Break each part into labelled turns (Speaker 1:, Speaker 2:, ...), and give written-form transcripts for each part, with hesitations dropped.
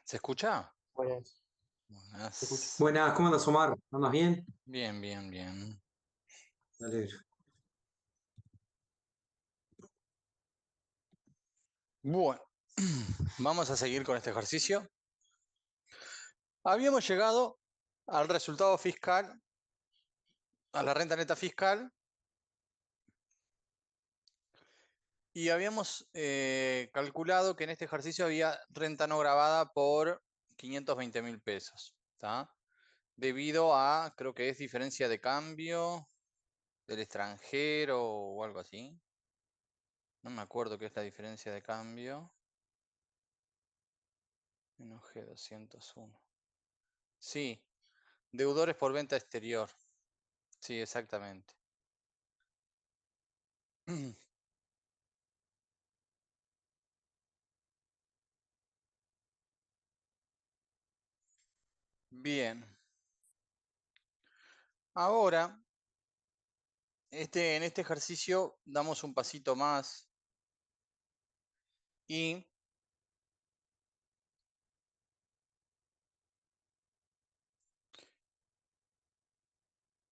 Speaker 1: ¿Se escucha?
Speaker 2: Buenas, te escucho.
Speaker 1: Buenas.
Speaker 2: Buenas, ¿cómo andas, Omar? ¿Andas bien?
Speaker 1: Bien, bien, bien.
Speaker 2: Me alegro.
Speaker 1: Bueno, vamos a seguir con este ejercicio. Habíamos llegado al resultado fiscal, a la renta neta fiscal, y habíamos calculado que en este ejercicio había renta no grabada por 520.000 pesos, ¿tá? Debido a, creo que es diferencia de cambio del extranjero o algo así. No me acuerdo qué es la diferencia de cambio. Menos G201. Sí, deudores por venta exterior. Sí, exactamente. Bien. Ahora, en este ejercicio damos un pasito más y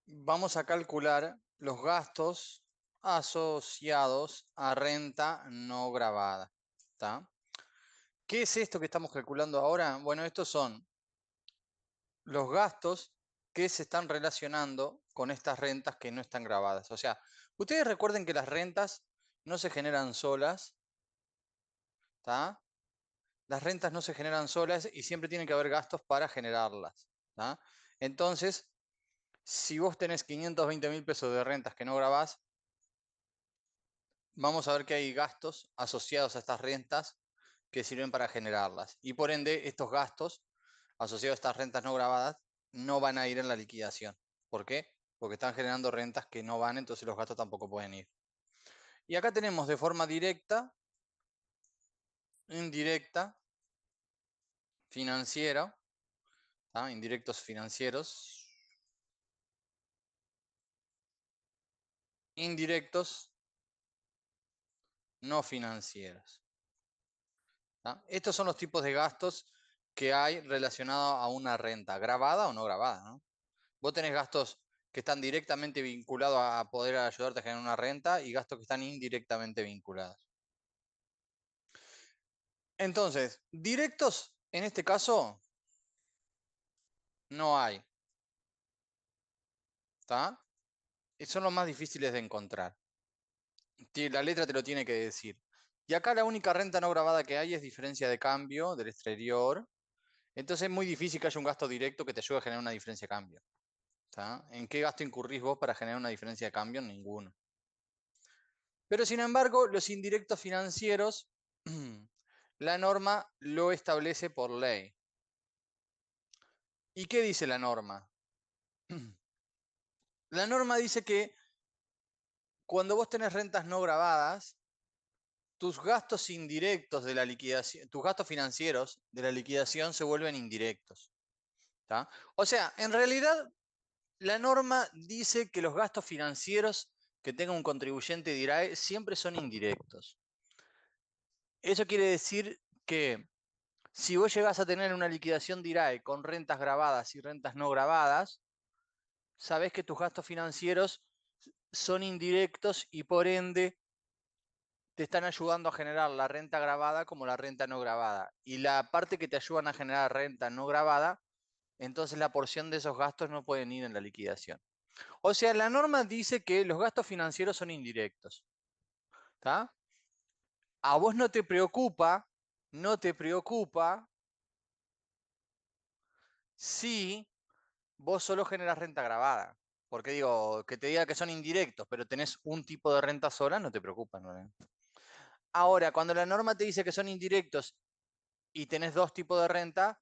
Speaker 1: vamos a calcular los gastos asociados a renta no gravada. ¿Está? ¿Qué es esto que estamos calculando ahora? Bueno, estos son los gastos que se están relacionando con estas rentas que no están grabadas. O sea, ustedes recuerden que las rentas no se generan solas, ¿está? Las rentas no se generan solas y siempre tiene que haber gastos para generarlas, ¿tá? Entonces, si vos tenés 520.000 pesos de rentas que no grabás, vamos a ver que hay gastos asociados a estas rentas que sirven para generarlas. Y por ende, estos gastos asociados a estas rentas no grabadas no van a ir en la liquidación. ¿Por qué? Porque están generando rentas que no van, entonces los gastos tampoco pueden ir. Y acá tenemos de forma directa, indirecta, financiera, ¿tá? Indirectos financieros, indirectos no financieros, ¿tá? Estos son los tipos de gastos que hay relacionados a una renta, grabada o no grabada, ¿no? Vos tenés gastos que están directamente vinculados a poder ayudarte a generar una renta y gastos que están indirectamente vinculados. Entonces, directos, en este caso, no hay, ¿está? Son los más difíciles de encontrar. La letra te lo tiene que decir. Y acá la única renta no grabada que hay es diferencia de cambio del exterior. Entonces es muy difícil que haya un gasto directo que te ayude a generar una diferencia de cambio. ¿Está? ¿En qué gasto incurrís vos para generar una diferencia de cambio? Ninguno. Pero sin embargo, los indirectos financieros, la norma lo establece por ley. ¿Y qué dice la norma? La norma dice que cuando vos tenés rentas no grabadas, tus gastos indirectos de la liquidación, tus gastos financieros de la liquidación se vuelven indirectos. ¿Está? O sea, en realidad la norma dice que los gastos financieros que tenga un contribuyente DIRAE siempre son indirectos. Eso quiere decir que si vos llegás a tener una liquidación DIRAE con rentas grabadas y rentas no grabadas, sabés que tus gastos financieros son indirectos y por ende te están ayudando a generar la renta grabada como la renta no grabada. Y la parte que te ayudan a generar renta no grabada, entonces la porción de esos gastos no pueden ir en la liquidación. O sea, la norma dice que los gastos financieros son indirectos. ¿Está? A vos no te preocupa si vos solo generas renta grabada. Porque digo, que te diga que son indirectos, pero tenés un tipo de renta sola, no te preocupa, ¿no? Ahora, cuando la norma te dice que son indirectos y tenés dos tipos de renta,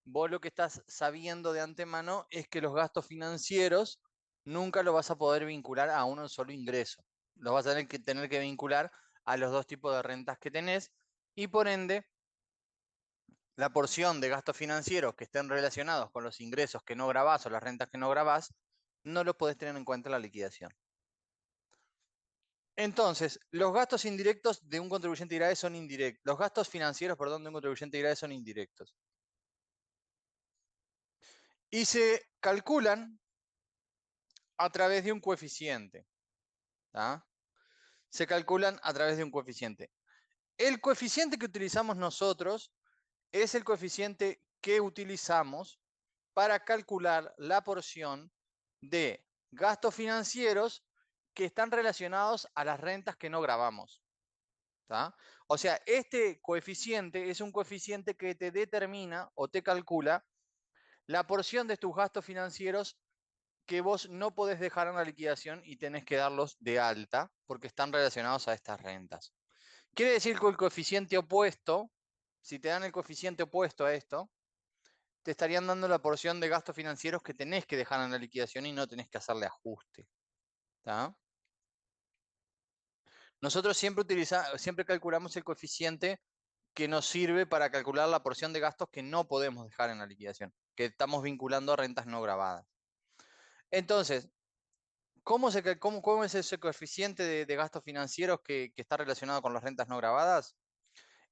Speaker 1: vos lo que estás sabiendo de antemano es que los gastos financieros nunca los vas a poder vincular a un solo ingreso. Los vas a tener que vincular a los dos tipos de rentas que tenés y por ende la porción de gastos financieros que estén relacionados con los ingresos que no grabás o las rentas que no grabás, no los podés tener en cuenta en la liquidación. Entonces, los gastos indirectos de un contribuyente IRAE son indirectos. Los gastos financieros, perdón, de un contribuyente IRAE son indirectos. y se calculan a través de un coeficiente. ¿Tá? Se calculan a través de un coeficiente. El coeficiente que utilizamos nosotros es el coeficiente que utilizamos para calcular la porción de gastos financieros que están relacionados a las rentas que no grabamos. ¿Tá? O sea, este coeficiente es un coeficiente que te determina o te calcula la porción de tus gastos financieros que vos no podés dejar en la liquidación y tenés que darlos de alta porque están relacionados a estas rentas. Quiere decir que el coeficiente opuesto, si te dan el coeficiente opuesto a esto, te estarían dando la porción de gastos financieros que tenés que dejar en la liquidación y no tenés que hacerle ajuste. ¿Tá? Nosotros siempre calculamos el coeficiente que nos sirve para calcular la porción de gastos que no podemos dejar en la liquidación, que estamos vinculando a rentas no grabadas. Entonces, ¿cómo es ese coeficiente de gastos financieros que está relacionado con las rentas no grabadas?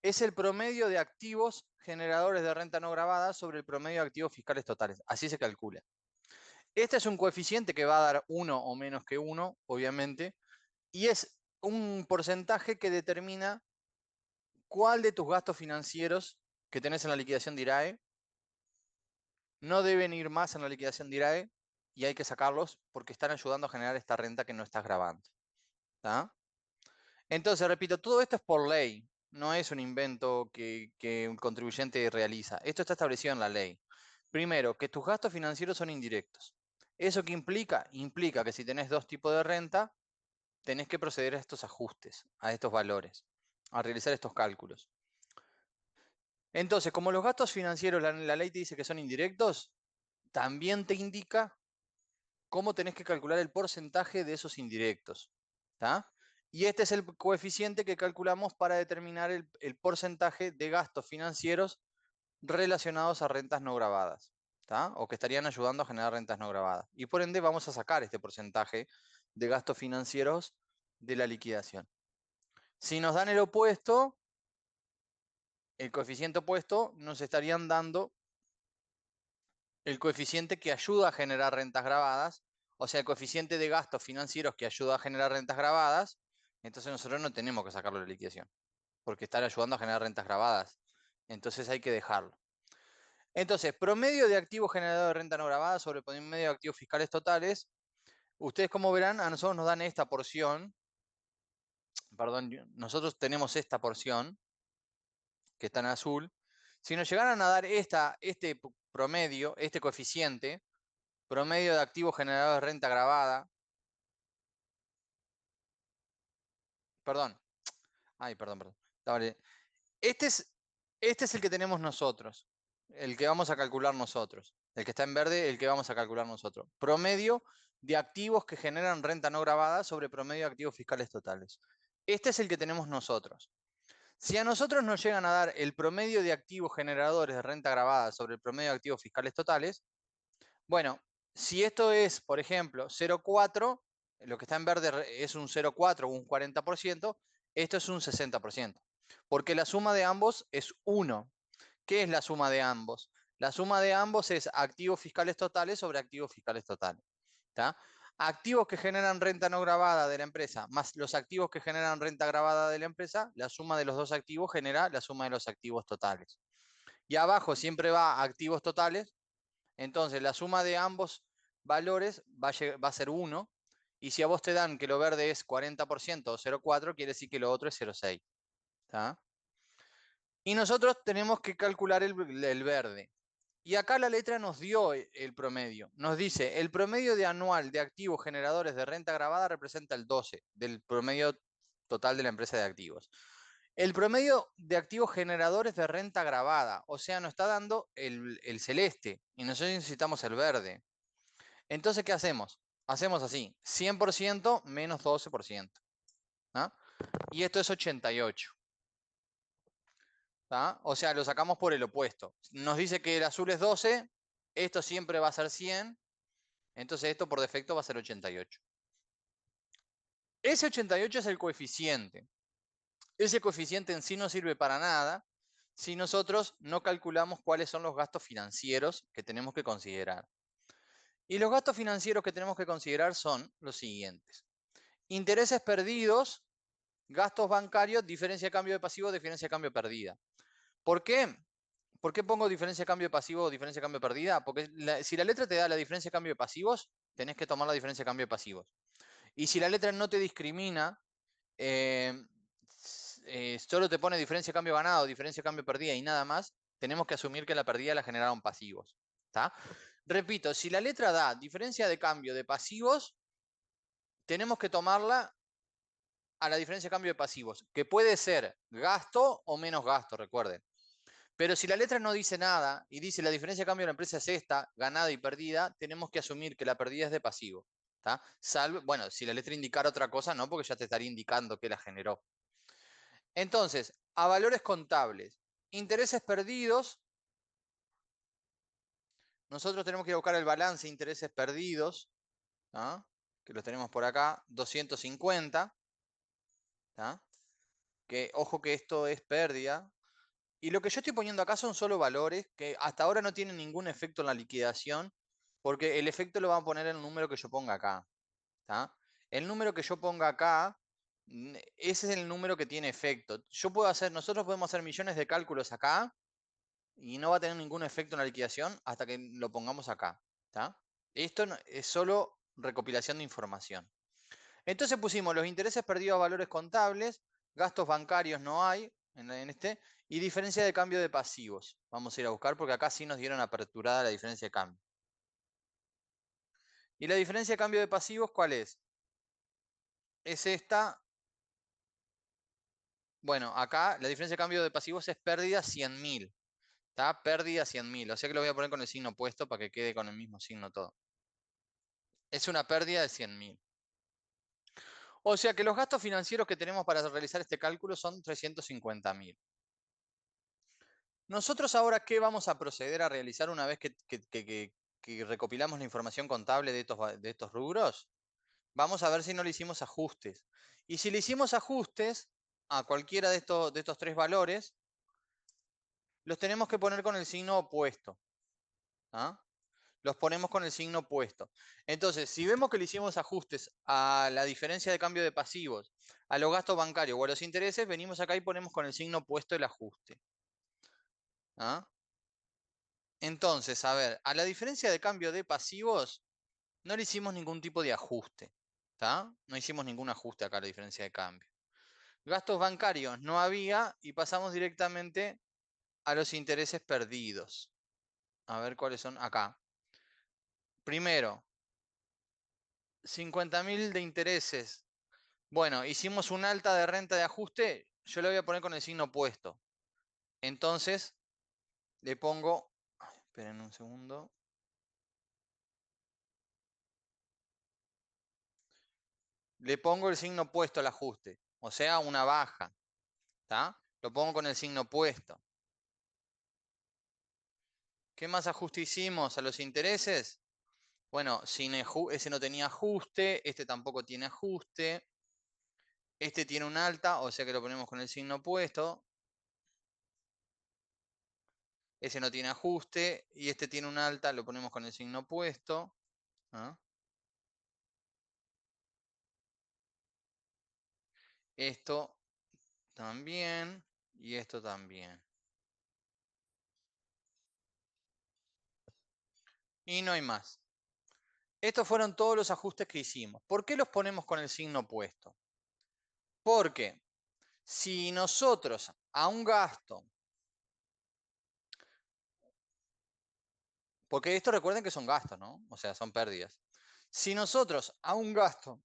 Speaker 1: Es el promedio de activos generadores de renta no grabada sobre el promedio de activos fiscales totales. Así se calcula. Este es un coeficiente que va a dar 1 o menos que 1, obviamente, y es un porcentaje que determina cuál de tus gastos financieros que tenés en la liquidación de IRAE no deben ir más en la liquidación de IRAE y hay que sacarlos porque están ayudando a generar esta renta que no estás grabando. ¿Tá? Entonces, repito, todo esto es por ley, no es un invento que un contribuyente realiza. Esto está establecido en la ley. Primero, que tus gastos financieros son indirectos. ¿Eso qué implica? Implica que si tenés dos tipos de renta, tenés que proceder a estos ajustes, a estos valores, a realizar estos cálculos. Entonces, como los gastos financieros, la ley te dice que son indirectos, también te indica cómo tenés que calcular el porcentaje de esos indirectos. ¿Tá? Y este es el coeficiente que calculamos para determinar el porcentaje de gastos financieros relacionados a rentas no grabadas. ¿Tá? O que estarían ayudando a generar rentas no grabadas. Y por ende vamos a sacar este porcentaje de gastos financieros de la liquidación. Si nos dan el opuesto, el coeficiente opuesto, nos estarían dando el coeficiente que ayuda a generar rentas grabadas, o sea, el coeficiente de gastos financieros que ayuda a generar rentas grabadas, entonces nosotros no tenemos que sacarlo de la liquidación, porque están ayudando a generar rentas grabadas. Entonces hay que dejarlo. Entonces, promedio de activos generados de renta no grabada sobre promedio de activos fiscales totales. Ustedes, como verán, a nosotros nos dan esta porción. Perdón, nosotros tenemos esta porción, que está en azul. Si nos llegaran a dar este promedio, este coeficiente, promedio de activos generados de renta grabada, perdón, perdón. Este es el que tenemos nosotros, el que vamos a calcular nosotros. El que está en verde, el que vamos a calcular nosotros. Promedio de activos que generan renta no grabada sobre promedio de activos fiscales totales. Este es el que tenemos nosotros. Si a nosotros nos llegan a dar el promedio de activos generadores de renta grabada sobre el promedio de activos fiscales totales, bueno, si esto es, por ejemplo, 0,4, lo que está en verde es un 0,4 o un 40%, esto es un 60%. Porque la suma de ambos es 1. ¿Qué es la suma de ambos? La suma de ambos es activos fiscales totales sobre activos fiscales totales. ¿Tá? Activos que generan renta no grabada de la empresa más los activos que generan renta grabada de la empresa, la suma de los dos activos genera la suma de los activos totales. Y abajo siempre va activos totales, entonces la suma de ambos valores va a ser 1, y si a vos te dan que lo verde es 40% o 0,4, quiere decir que lo otro es 0,6. ¿Tá? Y nosotros tenemos que calcular el verde. Y acá la letra nos dio el promedio. Nos dice, el promedio de anual de activos generadores de renta grabada representa el 12 del promedio total de la empresa de activos. El promedio de activos generadores de renta grabada, o sea, nos está dando el celeste y nosotros necesitamos el verde. Entonces, ¿qué hacemos? Hacemos así, 100% menos 12%. ¿Ah? Y esto es 88. ¿Ah? O sea, lo sacamos por el opuesto. Nos dice que el azul es 12, esto siempre va a ser 100, entonces esto por defecto va a ser 88. Ese 88 es el coeficiente. Ese coeficiente en sí no sirve para nada, si nosotros no calculamos cuáles son los gastos financieros que tenemos que considerar. Y los gastos financieros que tenemos que considerar son los siguientes. Intereses perdidos, gastos bancarios, diferencia de cambio de pasivo, diferencia de cambio perdida. ¿Por qué? ¿Por qué pongo diferencia de cambio de pasivo o diferencia de cambio perdida? Porque si la letra te da la diferencia de cambio de pasivos, tenés que tomar la diferencia de cambio de pasivos. Y si la letra no te discrimina, solo te pone diferencia de cambio ganado, diferencia de cambio perdida y nada más, tenemos que asumir que la perdida la generaron pasivos. ¿Está? Repito, si la letra da diferencia de cambio de pasivos, tenemos que tomarla a la diferencia de cambio de pasivos, que puede ser gasto o menos gasto, recuerden. Pero si la letra no dice nada y dice la diferencia de cambio de la empresa es esta, ganada y perdida, tenemos que asumir que la perdida es de pasivo. Salvo, bueno, si la letra indicara otra cosa, no, porque ya te estaría indicando que la generó. Entonces, a valores contables, intereses perdidos, nosotros tenemos que buscar el balance de intereses perdidos, ¿tá? Que los tenemos por acá, 250. ¿tá? Que ojo que esto es pérdida. Y lo que yo estoy poniendo acá son solo valores que hasta ahora no tienen ningún efecto en la liquidación, porque el efecto lo va a poner en el número que yo ponga acá. ¿tá? El número que yo ponga acá, ese es el número que tiene efecto. Nosotros podemos hacer millones de cálculos acá y no va a tener ningún efecto en la liquidación hasta que lo pongamos acá. ¿tá? Esto es solo recopilación de información. Entonces pusimos los intereses perdidos a valores contables, gastos bancarios no hay en este, y diferencia de cambio de pasivos. Vamos a ir a buscar porque acá sí nos dieron aperturada la diferencia de cambio. ¿Y la diferencia de cambio de pasivos cuál es? Es esta. Bueno, acá la diferencia de cambio de pasivos es pérdida 100.000. ¿Está? Pérdida 100.000. O sea que lo voy a poner con el signo opuesto para que quede con el mismo signo todo. Es una pérdida de 100.000. O sea que los gastos financieros que tenemos para realizar este cálculo son 350.000. Nosotros ahora, ¿qué vamos a proceder a realizar una vez que recopilamos la información contable de estos rubros? Vamos a ver si no le hicimos ajustes. Y si le hicimos ajustes a cualquiera de estos tres valores, los tenemos que poner con el signo opuesto. ¿ah? Los ponemos con el signo opuesto. Entonces, si vemos que le hicimos ajustes a la diferencia de cambio de pasivos, a los gastos bancarios o a los intereses, venimos acá y ponemos con el signo opuesto el ajuste. ¿ah? Entonces, a ver, a la diferencia de cambio de pasivos, no le hicimos ningún tipo de ajuste. ¿Está? No hicimos ningún ajuste acá a la diferencia de cambio. Gastos bancarios no había y pasamos directamente a los intereses perdidos. A ver cuáles son acá. Primero, 50.000 de intereses. Bueno, hicimos un alta de renta de ajuste. Yo le voy a poner con el signo opuesto. Entonces, le pongo... Esperen un segundo. Le pongo el signo opuesto al ajuste. O sea, una baja. ¿Está? Lo pongo con el signo opuesto. ¿Qué más ajuste hicimos a los intereses? Bueno, ese no tenía ajuste, este tampoco tiene ajuste. Este tiene un alta, o sea que lo ponemos con el signo opuesto. Ese no tiene ajuste y este tiene un alta, lo ponemos con el signo opuesto. ¿ah? Esto también y esto también. Y no hay más. Estos fueron todos los ajustes que hicimos. ¿Por qué los ponemos con el signo opuesto? Porque si nosotros a un gasto, porque esto recuerden que son gastos, ¿no? O sea, son pérdidas. Si nosotros a un gasto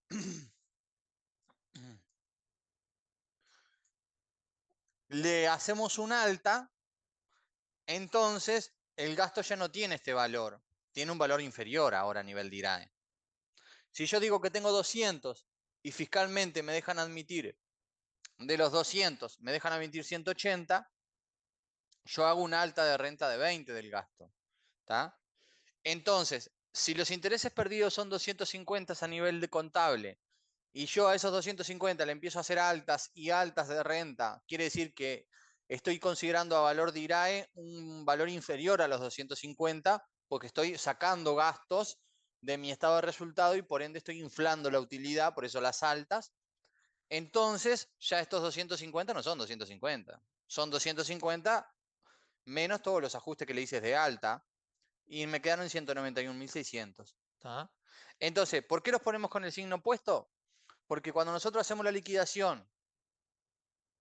Speaker 1: le hacemos un alta, entonces el gasto ya no tiene este valor. Tiene un valor inferior ahora a nivel de IRAE. Si yo digo que tengo 200 y fiscalmente me dejan admitir de los 200, me dejan admitir 180, yo hago una alta de renta de 20 del gasto. ¿tá? Entonces, si los intereses perdidos son 250 a nivel de contable y yo a esos 250 le empiezo a hacer altas y altas de renta, quiere decir que estoy considerando a valor de IRAE un valor inferior a los 250 porque estoy sacando gastos de mi estado de resultado y por ende estoy inflando la utilidad, por eso las altas. Entonces, ya estos 250 no son 250, son 250 menos todos los ajustes que le hice de alta y me quedaron en 191.600. Entonces, ¿por qué los ponemos con el signo opuesto? Porque cuando nosotros hacemos la liquidación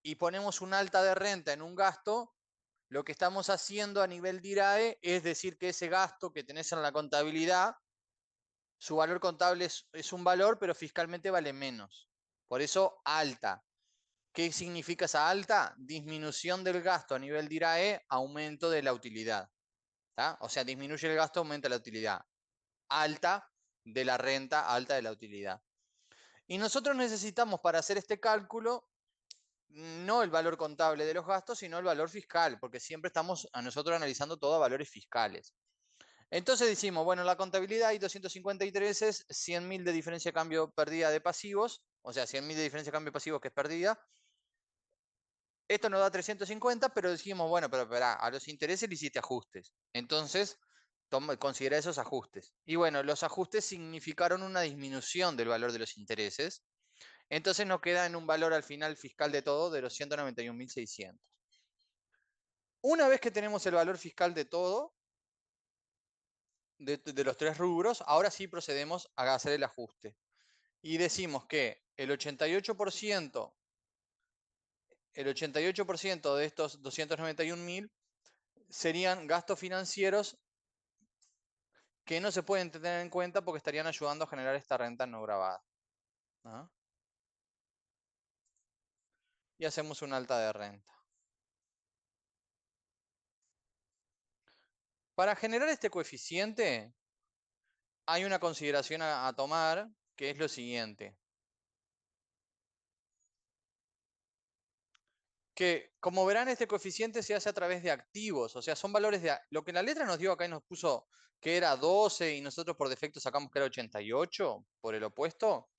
Speaker 1: y ponemos un alta de renta en un gasto, lo que estamos haciendo a nivel de IRAE es decir que ese gasto que tenés en la contabilidad, su valor contable es un valor, pero fiscalmente vale menos. Por eso alta. ¿Qué significa esa alta? Disminución del gasto a nivel de IRAE, aumento de la utilidad. ¿Tá? O sea, disminuye el gasto, aumenta la utilidad. Alta de la renta, alta de la utilidad. Y nosotros necesitamos para hacer este cálculo no el valor contable de los gastos, sino el valor fiscal, porque siempre estamos a nosotros analizando todo a valores fiscales. Entonces decimos, bueno, en la contabilidad hay 253 es 100.000 de diferencia de cambio perdida de pasivos, o sea, 100.000 de diferencia de cambio pasivos que es perdida. Esto nos da 350, pero dijimos, bueno, pero espera, a los intereses le hiciste ajustes. Entonces, considera esos ajustes. Y bueno, los ajustes significaron una disminución del valor de los intereses. Entonces nos queda en un valor al final fiscal de todo de los 191.600. Una vez que tenemos el valor fiscal de todo, de los tres rubros, ahora sí procedemos a hacer el ajuste. Y decimos que el 88%, de estos 291.000 serían gastos financieros que no se pueden tener en cuenta porque estarían ayudando a generar esta renta no grabada. ¿No? Y hacemos una alta de renta. Para generar este coeficiente, hay una consideración a tomar, que es lo siguiente. Que, como verán, este coeficiente se hace a través de activos, o sea, son valores de... Lo que la letra nos dio acá y nos puso que era 12 y nosotros por defecto sacamos que era 88, por el opuesto.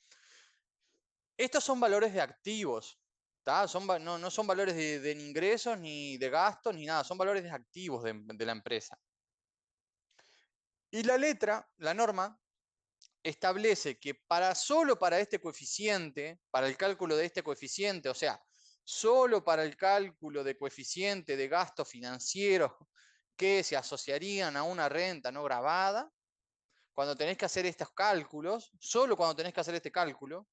Speaker 1: Estos son valores de activos, no son valores de ingresos, ni de gastos, ni nada, son valores de activos de la empresa. Y la letra, la norma, establece que solo para este coeficiente, para el cálculo de este coeficiente, o sea, solo para el cálculo de coeficiente de gastos financieros que se asociarían a una renta no grabada, cuando tenés que hacer estos cálculos, solo cuando tenés que hacer este cálculo,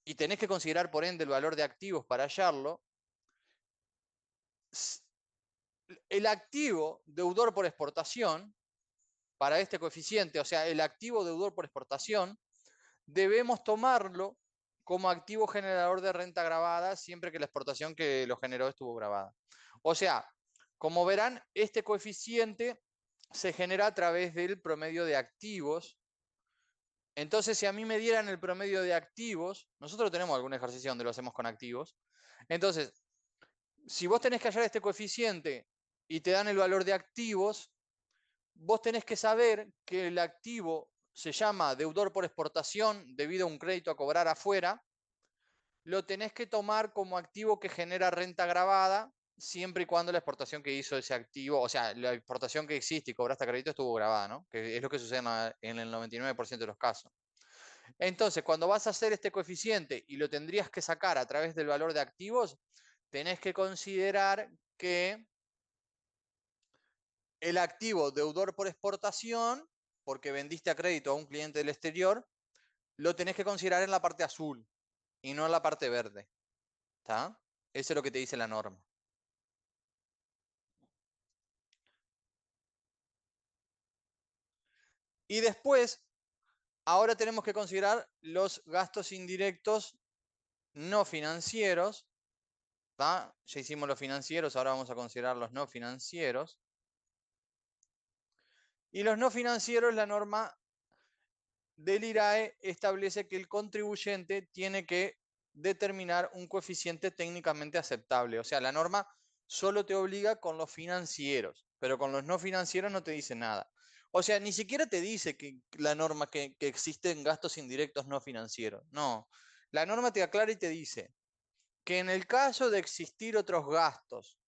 Speaker 1: y tenés que considerar por ende el valor de activos para hallarlo, el activo deudor por exportación, para este coeficiente, o sea, el activo deudor por exportación, debemos tomarlo como activo generador de renta grabada siempre que la exportación que lo generó estuvo grabada. O sea, como verán, este coeficiente se genera a través del promedio de activos. Entonces, si a mí me dieran el promedio de activos, nosotros tenemos algún ejercicio donde lo hacemos con activos. Entonces, si vos tenés que hallar este coeficiente y te dan el valor de activos, vos tenés que saber que el activo se llama deudor por exportación debido a un crédito a cobrar afuera, lo tenés que tomar como activo que genera renta grabada siempre y cuando la exportación que hizo ese activo, o sea, la exportación que existe y cobraste crédito estuvo grabada, ¿no? Que es lo que sucede en el 99% de los casos. Entonces, cuando vas a hacer este coeficiente y lo tendrías que sacar a través del valor de activos, tenés que considerar que el activo deudor por exportación, porque vendiste a crédito a un cliente del exterior, lo tenés que considerar en la parte azul y no en la parte verde. ¿Está? Eso es lo que te dice la norma. Y después, ahora tenemos que considerar los gastos indirectos no financieros. ¿Tá? Ya hicimos los financieros, ahora vamos a considerar los no financieros. Y los no financieros, la norma del IRAE establece que el contribuyente tiene que determinar un coeficiente técnicamente aceptable. O sea, la norma solo te obliga con los financieros, pero con los no financieros no te dice nada. O sea, ni siquiera te dice que la norma que existen gastos indirectos no financieros. No, la norma te aclara y te dice que en el caso de existir otros gastos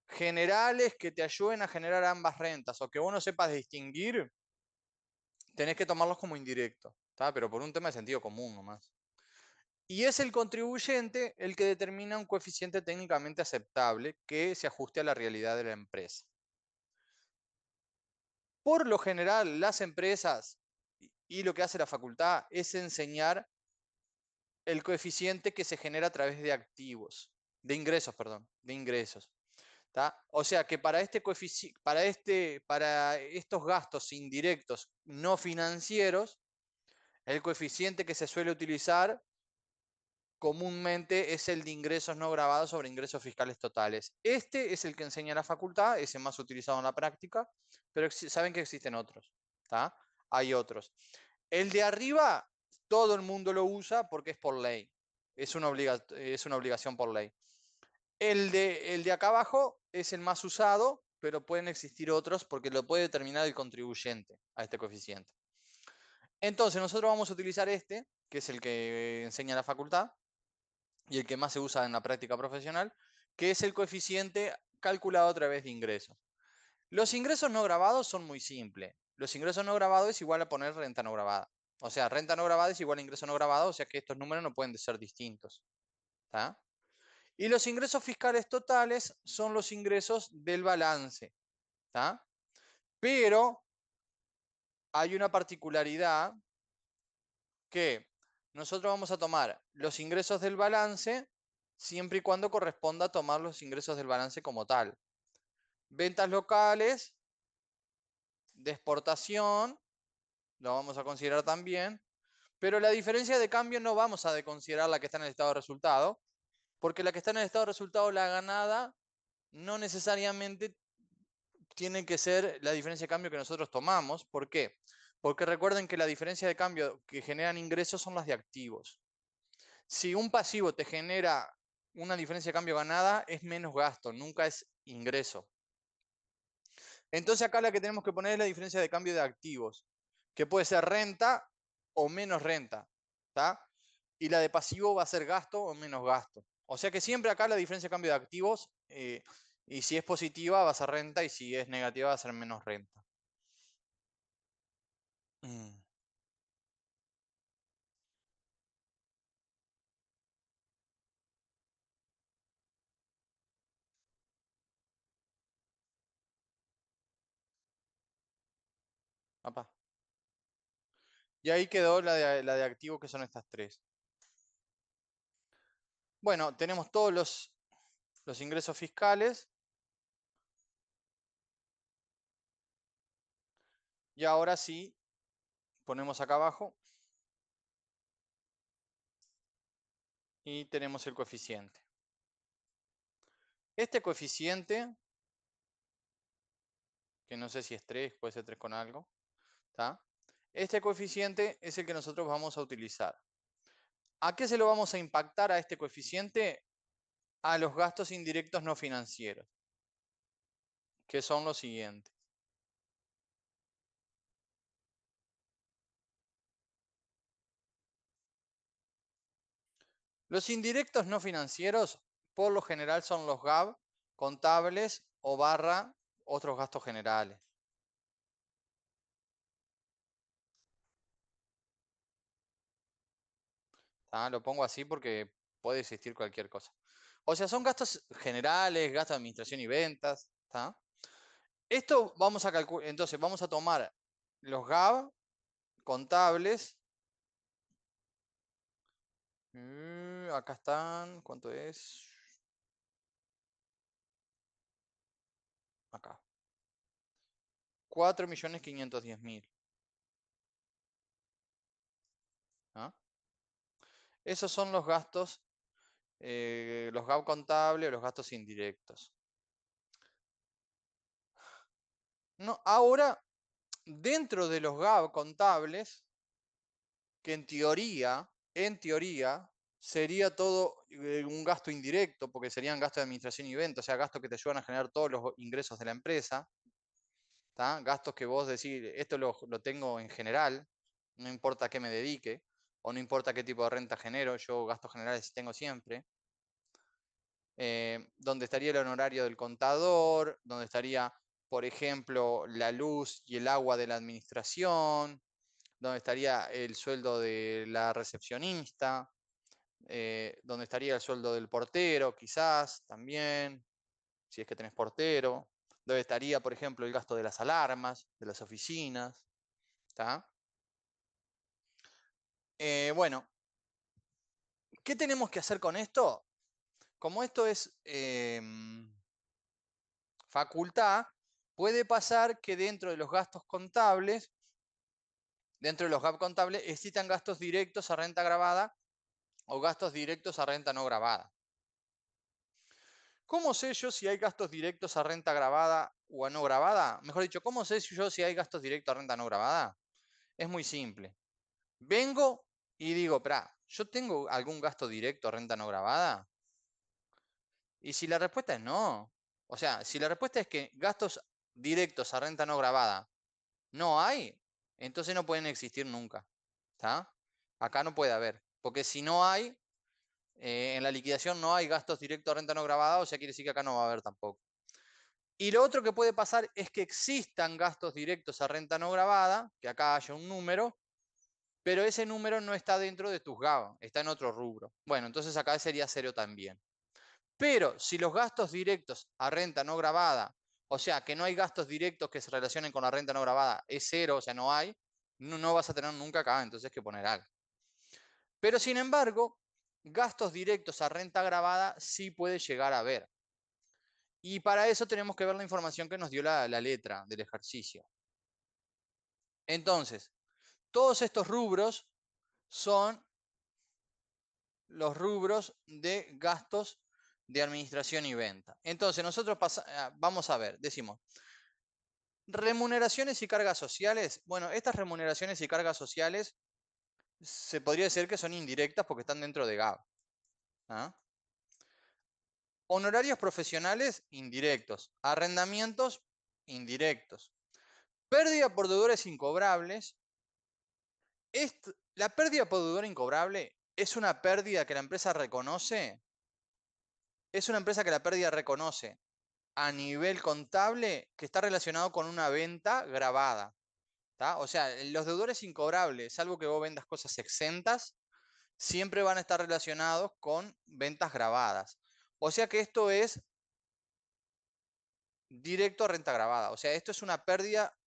Speaker 1: generales que te ayuden a generar ambas rentas o que vos no sepas distinguir, tenés que tomarlos como indirectos, ¿tá? Pero por un tema de sentido común nomás. Y es el contribuyente el que determina un coeficiente técnicamente aceptable que se ajuste a la realidad de la empresa. Por lo general, las empresas y lo que hace la facultad es enseñar el coeficiente que se genera a través de activos, de ingresos, perdón, de ingresos. ¿Tá? O sea que para para estos gastos indirectos no financieros, el coeficiente que se suele utilizar comúnmente es el de ingresos no grabados sobre ingresos fiscales totales. Este es el que enseña la facultad, es el más utilizado en la práctica, pero saben que existen otros. ¿Tá? Hay otros. El de arriba, todo el mundo lo usa porque es por ley. Es una obligación por ley. El de acá abajo es el más usado, pero pueden existir otros porque lo puede determinar el contribuyente a este coeficiente. Entonces nosotros vamos a utilizar este, que es el que enseña la facultad y el que más se usa en la práctica profesional, que es el coeficiente calculado a través de ingresos. Los ingresos no grabados son muy simples. Los ingresos no grabados es igual a poner renta no grabada. O sea, renta no grabada es igual a ingreso no grabado, o sea que estos números no pueden ser distintos. ¿Tá? Y los ingresos fiscales totales son los ingresos del balance. ¿Tá? Pero hay una particularidad que nosotros vamos a tomar los ingresos del balance siempre y cuando corresponda a tomar los ingresos del balance como tal. Ventas locales, de exportación, lo vamos a considerar también, pero la diferencia de cambio no vamos a considerar la que está en el estado de resultado, porque la que está en el estado de resultado, la ganada, no necesariamente tiene que ser la diferencia de cambio que nosotros tomamos. ¿Por qué? Porque recuerden que la diferencia de cambio que generan ingresos son las de activos. Si un pasivo te genera una diferencia de cambio ganada, es menos gasto, nunca es ingreso. Entonces acá la que tenemos que poner es la diferencia de cambio de activos, que puede ser renta o menos renta, ¿tá? Y la de pasivo va a ser gasto o menos gasto. O sea que siempre acá la diferencia de cambio de activos, y si es positiva va a ser renta y si es negativa va a ser menos renta. Mm. Apa. Y ahí quedó la de activo, que son estas tres. Bueno, tenemos todos los ingresos fiscales. Y ahora sí, ponemos acá abajo y tenemos el coeficiente. Este coeficiente, que no sé si es 3, puede ser 3 con algo, ¿tá? Este coeficiente es el que nosotros vamos a utilizar. ¿A qué se lo vamos a impactar a este coeficiente? A los gastos indirectos no financieros, que son los siguientes. Los indirectos no financieros, por lo general, son los GAB, contables o barra otros gastos generales. ¿Tá? Lo pongo así porque puede existir cualquier cosa. O sea, son gastos generales, gastos de administración y ventas. ¿Tá? Esto vamos a calcular, entonces vamos a tomar los GAB contables. Acá están, ¿cuánto es? Acá. 4.510.000. ¿Ah? Esos son los gastos, los GAB contables o los gastos indirectos. No, ahora, dentro de los GAB contables, que en teoría, sería todo un gasto indirecto, porque serían gastos de administración y venta, o sea, gastos que te ayudan a generar todos los ingresos de la empresa. ¿Tá? Gastos que vos decís, esto lo tengo en general, no importa a qué me dedique, o no importa qué tipo de renta genero, yo gastos generales tengo siempre. donde estaría el honorario del contador, donde estaría, por ejemplo, la luz y el agua de la administración, donde estaría el sueldo de la recepcionista, donde estaría el sueldo del portero, quizás también, si es que tenés portero, donde estaría, por ejemplo, el gasto de las alarmas, de las oficinas, ¿está? Bueno, ¿qué tenemos que hacer con esto? Como esto es facultad, puede pasar que dentro de los gastos contables, dentro de los GAP contables, existan gastos directos a renta gravada o gastos directos a renta no gravada. ¿Cómo sé yo si hay gastos directos a renta gravada o a no gravada? Mejor dicho, ¿cómo sé yo si hay gastos directos a renta no gravada? Es muy simple. Vengo y digo, espera, ¿yo tengo algún gasto directo a renta no gravada? Y si la respuesta es no, o sea, si la respuesta es que gastos directos a renta no gravada no hay, entonces no pueden existir nunca. ¿Está? Acá no puede haber, porque si no hay, en la liquidación no hay gastos directos a renta no gravada, o sea, quiere decir que acá no va a haber tampoco. Y lo otro que puede pasar es que existan gastos directos a renta no gravada, que acá haya un número, pero ese número no está dentro de tus GABA, está en otro rubro. Bueno, entonces acá sería cero también. Pero si los gastos directos a renta no gravada, o sea, que no hay gastos directos que se relacionen con la renta no gravada, es cero, o sea, no hay, no vas a tener nunca acá, entonces hay que poner algo. Pero sin embargo, gastos directos a renta gravada sí puede llegar a haber. Y para eso tenemos que ver la información que nos dio la letra del ejercicio. Entonces, todos estos rubros son los rubros de gastos de administración y venta. Entonces, nosotros vamos a ver, decimos, remuneraciones y cargas sociales. Bueno, estas remuneraciones y cargas sociales se podría decir que son indirectas porque están dentro de GAB. ¿Ah? Honorarios profesionales, indirectos. Arrendamientos, indirectos. Pérdida por deudores incobrables. La pérdida por deudor incobrable es una pérdida que la empresa reconoce. Es una empresa que la pérdida reconoce a nivel contable que está relacionado con una venta grabada. ¿Tá? O sea, los deudores incobrables, salvo que vos vendas cosas exentas, siempre van a estar relacionados con ventas grabadas. O sea que esto es directo a renta grabada. O sea, esto es una pérdida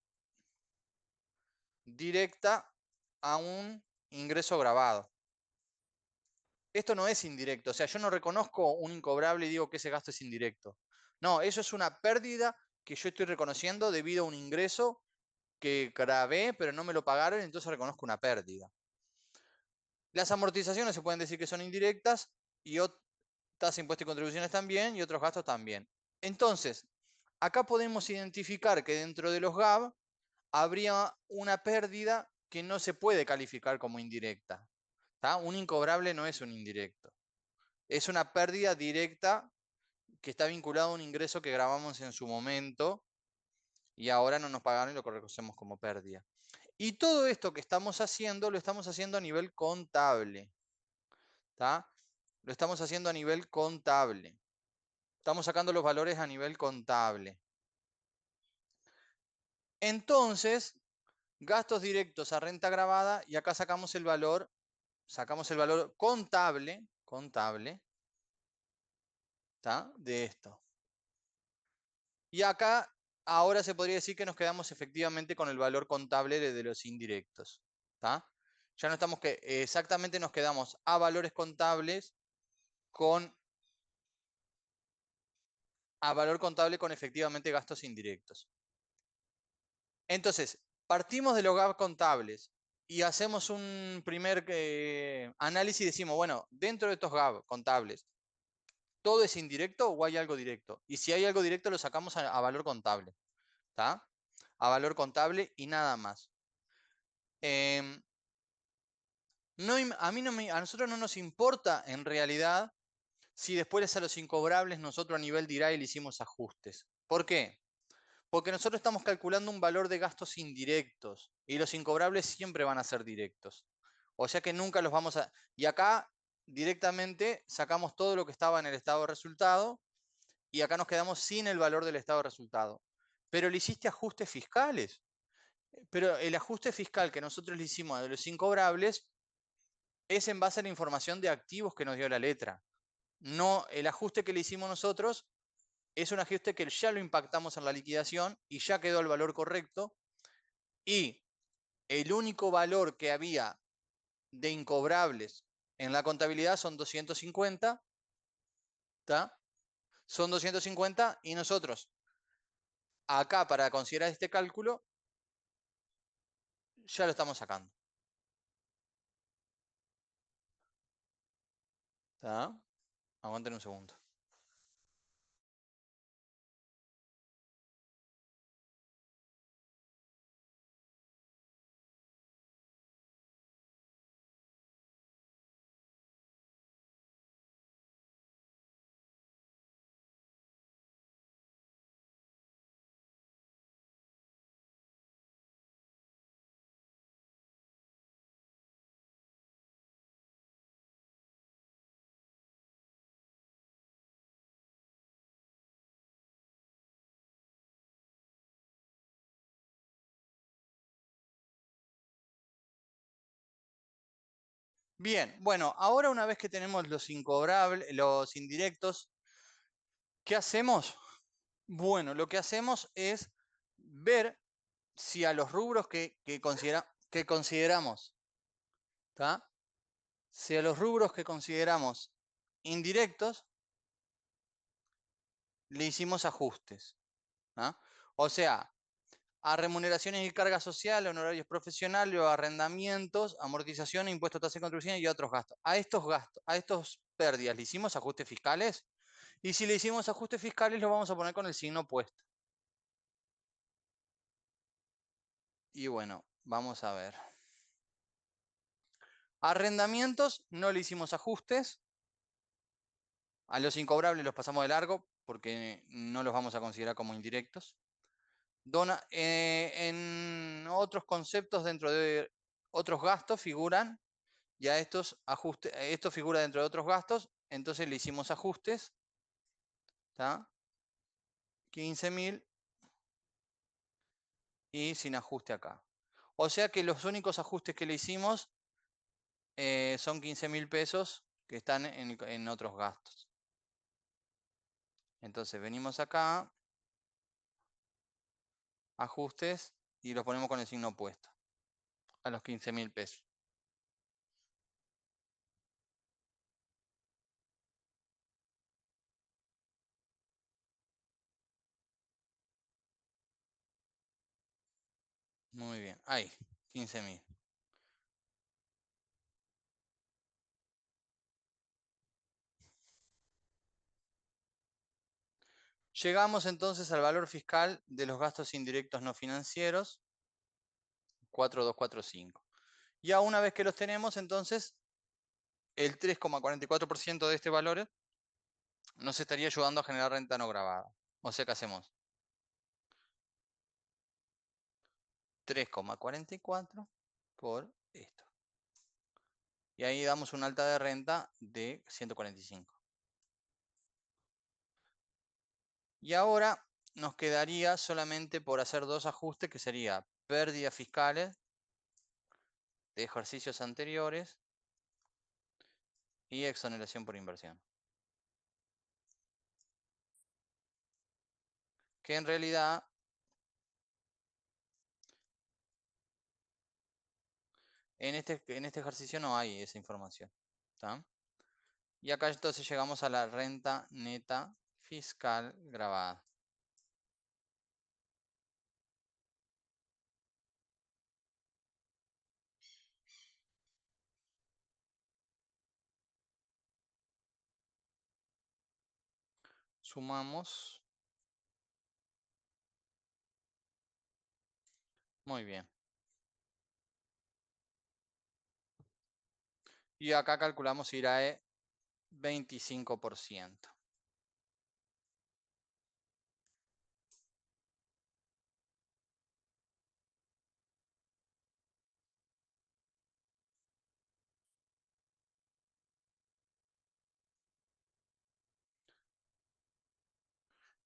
Speaker 1: directa a un ingreso grabado. Esto no es indirecto. O sea, yo no reconozco un incobrable y digo que ese gasto es indirecto. No, eso es una pérdida que yo estoy reconociendo debido a un ingreso que grabé, pero no me lo pagaron, entonces reconozco una pérdida. Las amortizaciones se pueden decir que son indirectas y tasas, impuestos y contribuciones también, y otros gastos también. Entonces, acá podemos identificar que dentro de los GAB habría una pérdida que no se puede calificar como indirecta. ¿Tá? Un incobrable no es un indirecto. Es una pérdida directa que está vinculada a un ingreso que grabamos en su momento y ahora no nos pagaron y lo reconocemos como pérdida. Y todo esto que estamos haciendo, lo estamos haciendo a nivel contable. ¿Tá? Lo estamos haciendo a nivel contable. Estamos sacando los valores a nivel contable. Entonces, gastos directos a renta grabada y acá sacamos el valor contable, ¿tá? De esto. Y acá ahora se podría decir que nos quedamos efectivamente con el valor contable de los indirectos. ¿Tá? Ya no estamos que exactamente nos quedamos a valores contables con valor contable con efectivamente gastos indirectos. Entonces, partimos de los GAP contables y hacemos un primer análisis y decimos, bueno, dentro de estos GAP contables, ¿todo es indirecto o hay algo directo? Y si hay algo directo, lo sacamos a valor contable. ¿Está? A valor contable y nada más. No, a nosotros no nos importa en realidad si después a los incobrables nosotros a nivel DIRAI le hicimos ajustes. ¿Por qué? Porque nosotros estamos calculando un valor de gastos indirectos y los incobrables siempre van a ser directos. O sea que nunca los vamos a... Y acá directamente sacamos todo lo que estaba en el estado de resultado y acá nos quedamos sin el valor del estado de resultado. Pero le hiciste ajustes fiscales. Pero el ajuste fiscal que nosotros le hicimos de los incobrables es en base a la información de activos que nos dio la letra. No, el ajuste que le hicimos nosotros es un ajuste que ya lo impactamos en la liquidación y ya quedó el valor correcto. Y el único valor que había de incobrables en la contabilidad son 250. ¿Está? Son 250 y nosotros acá para considerar este cálculo ya lo estamos sacando. ¿Está? Aguanten un segundo. Bien, bueno, ahora una vez que tenemos los incobrables, los indirectos, ¿qué hacemos? Bueno, lo que hacemos es ver si a los rubros que consideramos, ¿tá? Si a los rubros que consideramos indirectos, le hicimos ajustes. ¿Ah? O sea, a remuneraciones y carga social, honorarios profesionales, o arrendamientos, amortización, impuestos, tasas de construcción y otros gastos. A estos gastos, a estos pérdidas, ¿le hicimos ajustes fiscales? Y si le hicimos ajustes fiscales, lo vamos a poner con el signo opuesto. Y bueno, vamos a ver. Arrendamientos, no le hicimos ajustes. A los incobrables los pasamos de largo porque no los vamos a considerar como indirectos. En otros conceptos dentro de otros gastos figuran, ya estos ajustes, esto figura dentro de otros gastos, entonces le hicimos ajustes, ¿tá? 15.000 y sin ajuste acá. O sea que los únicos ajustes que le hicimos son 15.000 pesos que están en otros gastos. Entonces venimos acá, ajustes, y los ponemos con el signo opuesto a los 15.000 pesos. Muy bien, ahí, 15.000. Llegamos entonces al valor fiscal de los gastos indirectos no financieros, 4.245. Ya una vez que los tenemos, entonces, el 3,44% de este valor nos estaría ayudando a generar renta no gravada. O sea que hacemos 3,44 por esto. Y ahí damos una alta de renta de 145. Y ahora nos quedaría solamente por hacer dos ajustes, que sería pérdidas fiscales de ejercicios anteriores y exoneración por inversión. Que en realidad en este ejercicio no hay esa información. ¿Tá? Y acá entonces llegamos a la renta neta fiscal grabada. Sumamos. Muy bien. Y acá calculamos IRAE 25%.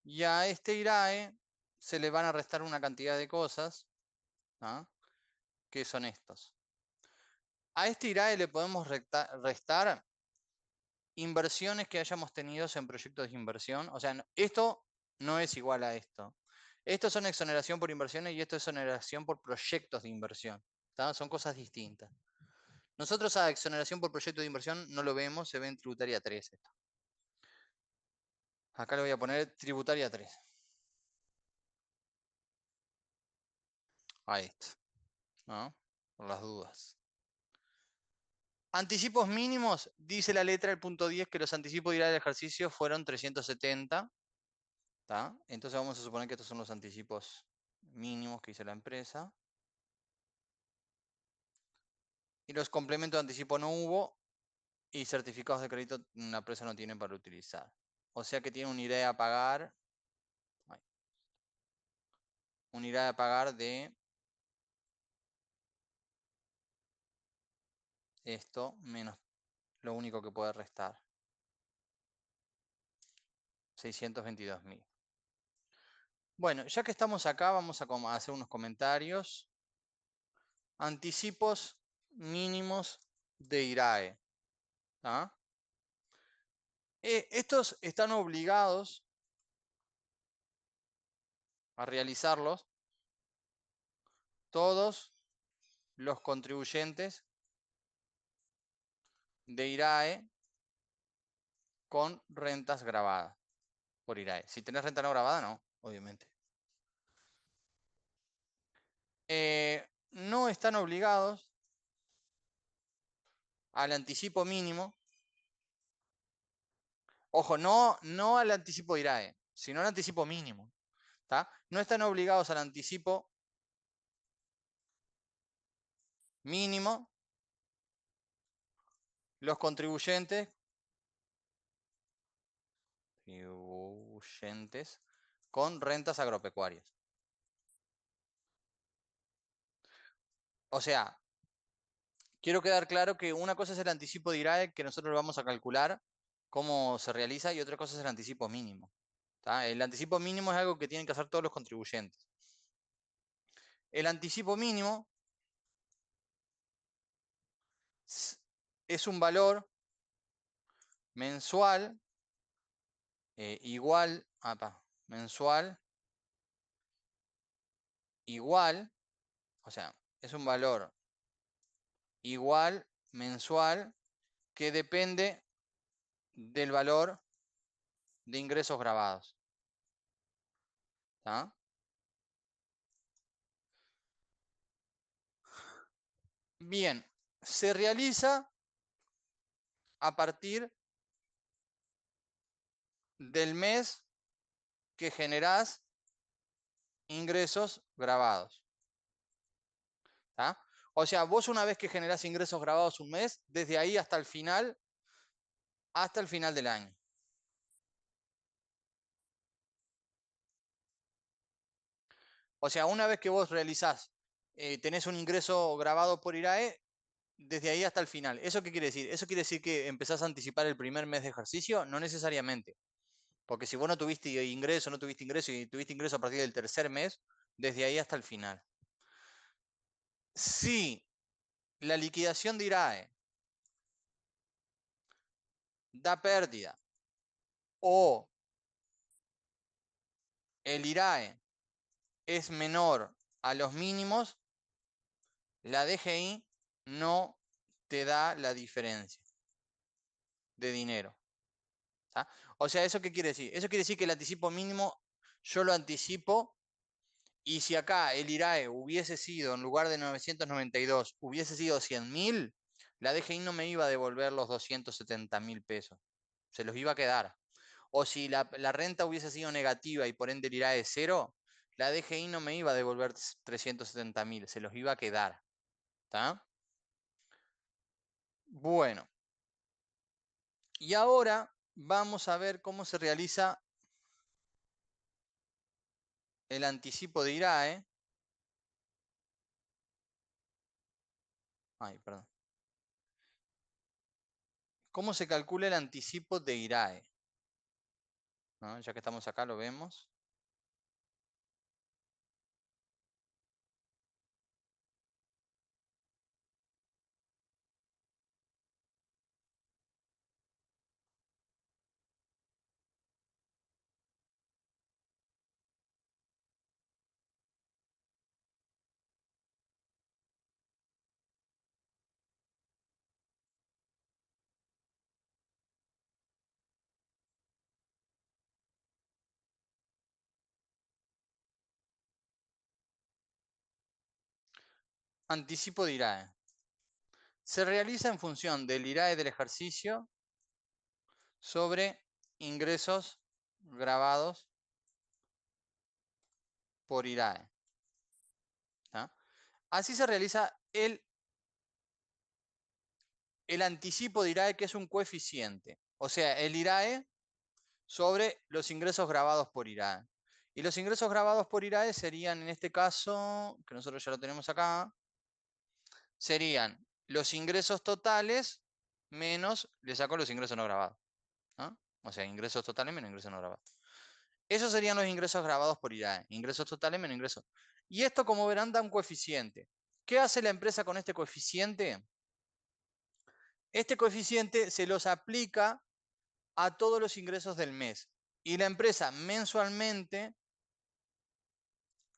Speaker 1: Y a este IRAE se le van a restar una cantidad de cosas, ¿ah? Que son estos. A este IRAE le podemos restar inversiones que hayamos tenido en proyectos de inversión. O sea, esto no es igual a esto. Estos son exoneración por inversiones y esto es exoneración por proyectos de inversión. ¿Tá? Son cosas distintas. Nosotros a exoneración por proyecto de inversión no lo vemos, se ve en tributaria 3 esto. Acá le voy a poner tributaria 3. Ahí está. ¿No? Por las dudas. Anticipos mínimos, dice la letra del punto 10 que los anticipos de ir al ejercicio fueron 370. ¿Tá? Entonces vamos a suponer que estos son los anticipos mínimos que hizo la empresa. Y los complementos de anticipo no hubo. Y certificados de crédito la empresa no tiene para utilizar. O sea que tiene una idea a pagar. Una idea a pagar de esto menos lo único que puede restar. 622.000. Bueno, ya que estamos acá, vamos a hacer unos comentarios. Anticipos mínimos de IRAE. ¿Ah? Estos están obligados a realizarlos todos los contribuyentes de IRAE con rentas grabadas por IRAE. Si tenés renta no grabada, no, obviamente. No están obligados al anticipo mínimo. Ojo, no al anticipo de IRAE, sino al anticipo mínimo. ¿Tá? No están obligados al anticipo mínimo los contribuyentes con rentas agropecuarias. O sea, quiero quedar claro que una cosa es el anticipo de IRAE que nosotros lo vamos a calcular cómo se realiza y otra cosa es el anticipo mínimo. ¿Tá? El anticipo mínimo es algo que tienen que hacer todos los contribuyentes. El anticipo mínimo es un valor mensual mensual igual, o sea, es un valor igual mensual que depende del valor de ingresos grabados. ¿Tá? Bien, se realiza a partir del mes que generás ingresos grabados. ¿Tá? O sea, vos una vez que generás ingresos grabados un mes, desde ahí hasta el final del año. O sea, una vez que vos realizás, tenés un ingreso grabado por IRAE, desde ahí hasta el final. ¿Eso qué quiere decir? ¿Eso quiere decir que empezás a anticipar el primer mes de ejercicio? No necesariamente. Porque si vos no tuviste ingreso y tuviste ingreso a partir del tercer mes, desde ahí hasta el final. Si la liquidación de IRAE da pérdida o el IRAE es menor a los mínimos, la DGI no te da la diferencia de dinero. ¿Tá? O sea, ¿eso qué quiere decir? Eso quiere decir que el anticipo mínimo yo lo anticipo y si acá el IRAE hubiese sido, en lugar de 992, hubiese sido 100.000, la DGI no me iba a devolver los 270.000 pesos. Se los iba a quedar. O si la renta hubiese sido negativa y por ende el IRAE es cero, la DGI no me iba a devolver 370.000, se los iba a quedar. ¿Tá? Bueno. Y ahora vamos a ver cómo se realiza el anticipo de IRAE. Ay, perdón. ¿Cómo se calcula el anticipo de IRAE? ¿no? Ya que estamos acá lo vemos. Anticipo de IRAE. Se realiza en función del IRAE del ejercicio sobre ingresos grabados por IRAE. ¿Tá? Así se realiza el anticipo de IRAE, que es un coeficiente. O sea, el IRAE sobre los ingresos grabados por IRAE. Y los ingresos grabados por IRAE serían, en este caso, que nosotros ya lo tenemos acá, serían los ingresos totales menos, le saco los ingresos no grabados. ¿No? O sea, ingresos totales menos ingresos no grabados. Esos serían los ingresos grabados por IRAE. Ingresos totales menos ingresos. Y esto, como verán, da un coeficiente. ¿Qué hace la empresa con este coeficiente? Este coeficiente se los aplica a todos los ingresos del mes. Y la empresa mensualmente,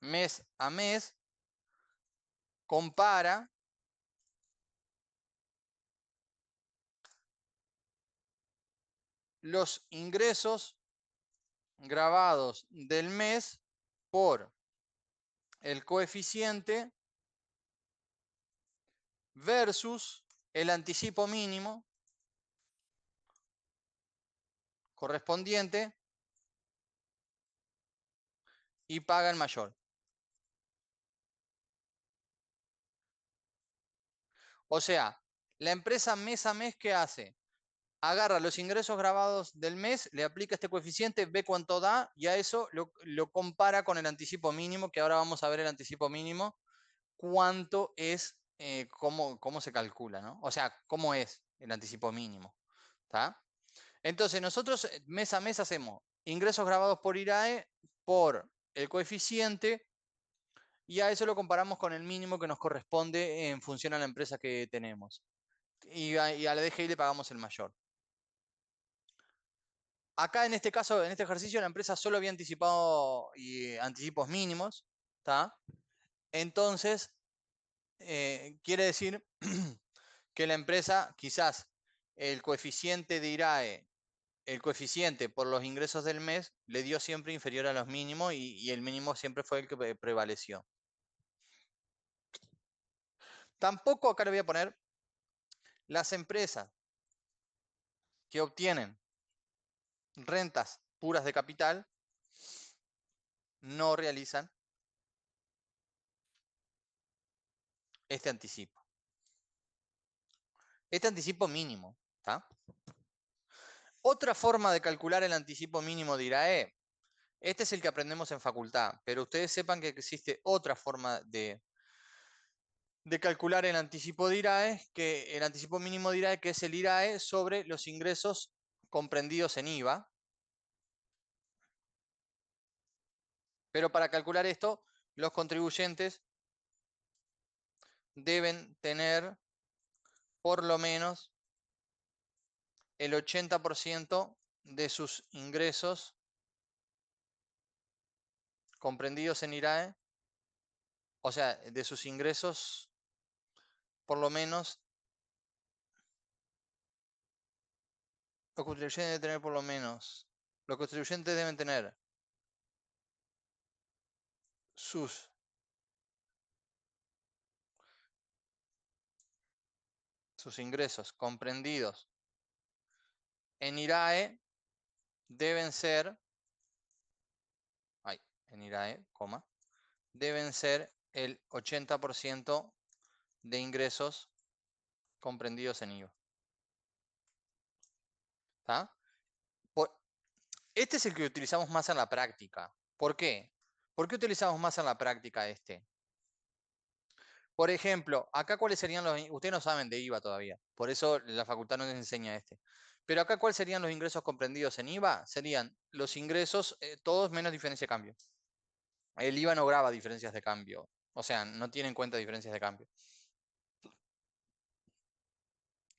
Speaker 1: mes a mes, compara los ingresos grabados del mes por el coeficiente versus el anticipo mínimo correspondiente y paga el mayor. O sea, la empresa mes a mes, ¿qué hace? Agarra los ingresos grabados del mes, le aplica este coeficiente, ve cuánto da y a eso lo compara con el anticipo mínimo, que ahora vamos a ver el anticipo mínimo, cuánto es, cómo se calcula, ¿no? O sea, cómo es el anticipo mínimo. ¿Tá? Entonces, nosotros mes a mes hacemos ingresos grabados por IRAE por el coeficiente y a eso lo comparamos con el mínimo que nos corresponde en función a la empresa que tenemos. Y a la DGI le pagamos el mayor. Acá en este caso, en este ejercicio, la empresa solo había anticipado anticipos mínimos. ¿Tá? Entonces, quiere decir que la empresa, quizás el coeficiente de IRAE, el coeficiente por los ingresos del mes, le dio siempre inferior a los mínimos y el mínimo siempre fue el que prevaleció. Tampoco acá le voy a poner las empresas que obtienen rentas puras de capital, no realizan este anticipo. Este anticipo mínimo. ¿Tá? Otra forma de calcular el anticipo mínimo de IRAE. Este es el que aprendemos en facultad, pero ustedes sepan que existe otra forma de calcular el anticipo de IRAE, que el anticipo mínimo de IRAE, que es el IRAE sobre los ingresos comprendidos en IVA. Pero para calcular esto, los contribuyentes deben tener por lo menos el 80% de sus ingresos comprendidos en IRAE, o sea, de sus ingresos, por lo menos, los contribuyentes deben tener por lo menos, los contribuyentes deben tener sus ingresos comprendidos en IRAE deben ser, en IRAE, deben ser el 80% de ingresos comprendidos en IVA. ¿Tá? Este es el que utilizamos más en la práctica. ¿Por qué? ¿Por qué utilizamos más en la práctica este? Por ejemplo, acá cuáles serían los... Ustedes no saben de IVA todavía, por eso la facultad no les enseña este. Pero acá, ¿cuáles serían los ingresos comprendidos en IVA? Serían los ingresos, todos menos diferencia de cambio. El IVA no graba diferencias de cambio. O sea, no tiene en cuenta diferencias de cambio.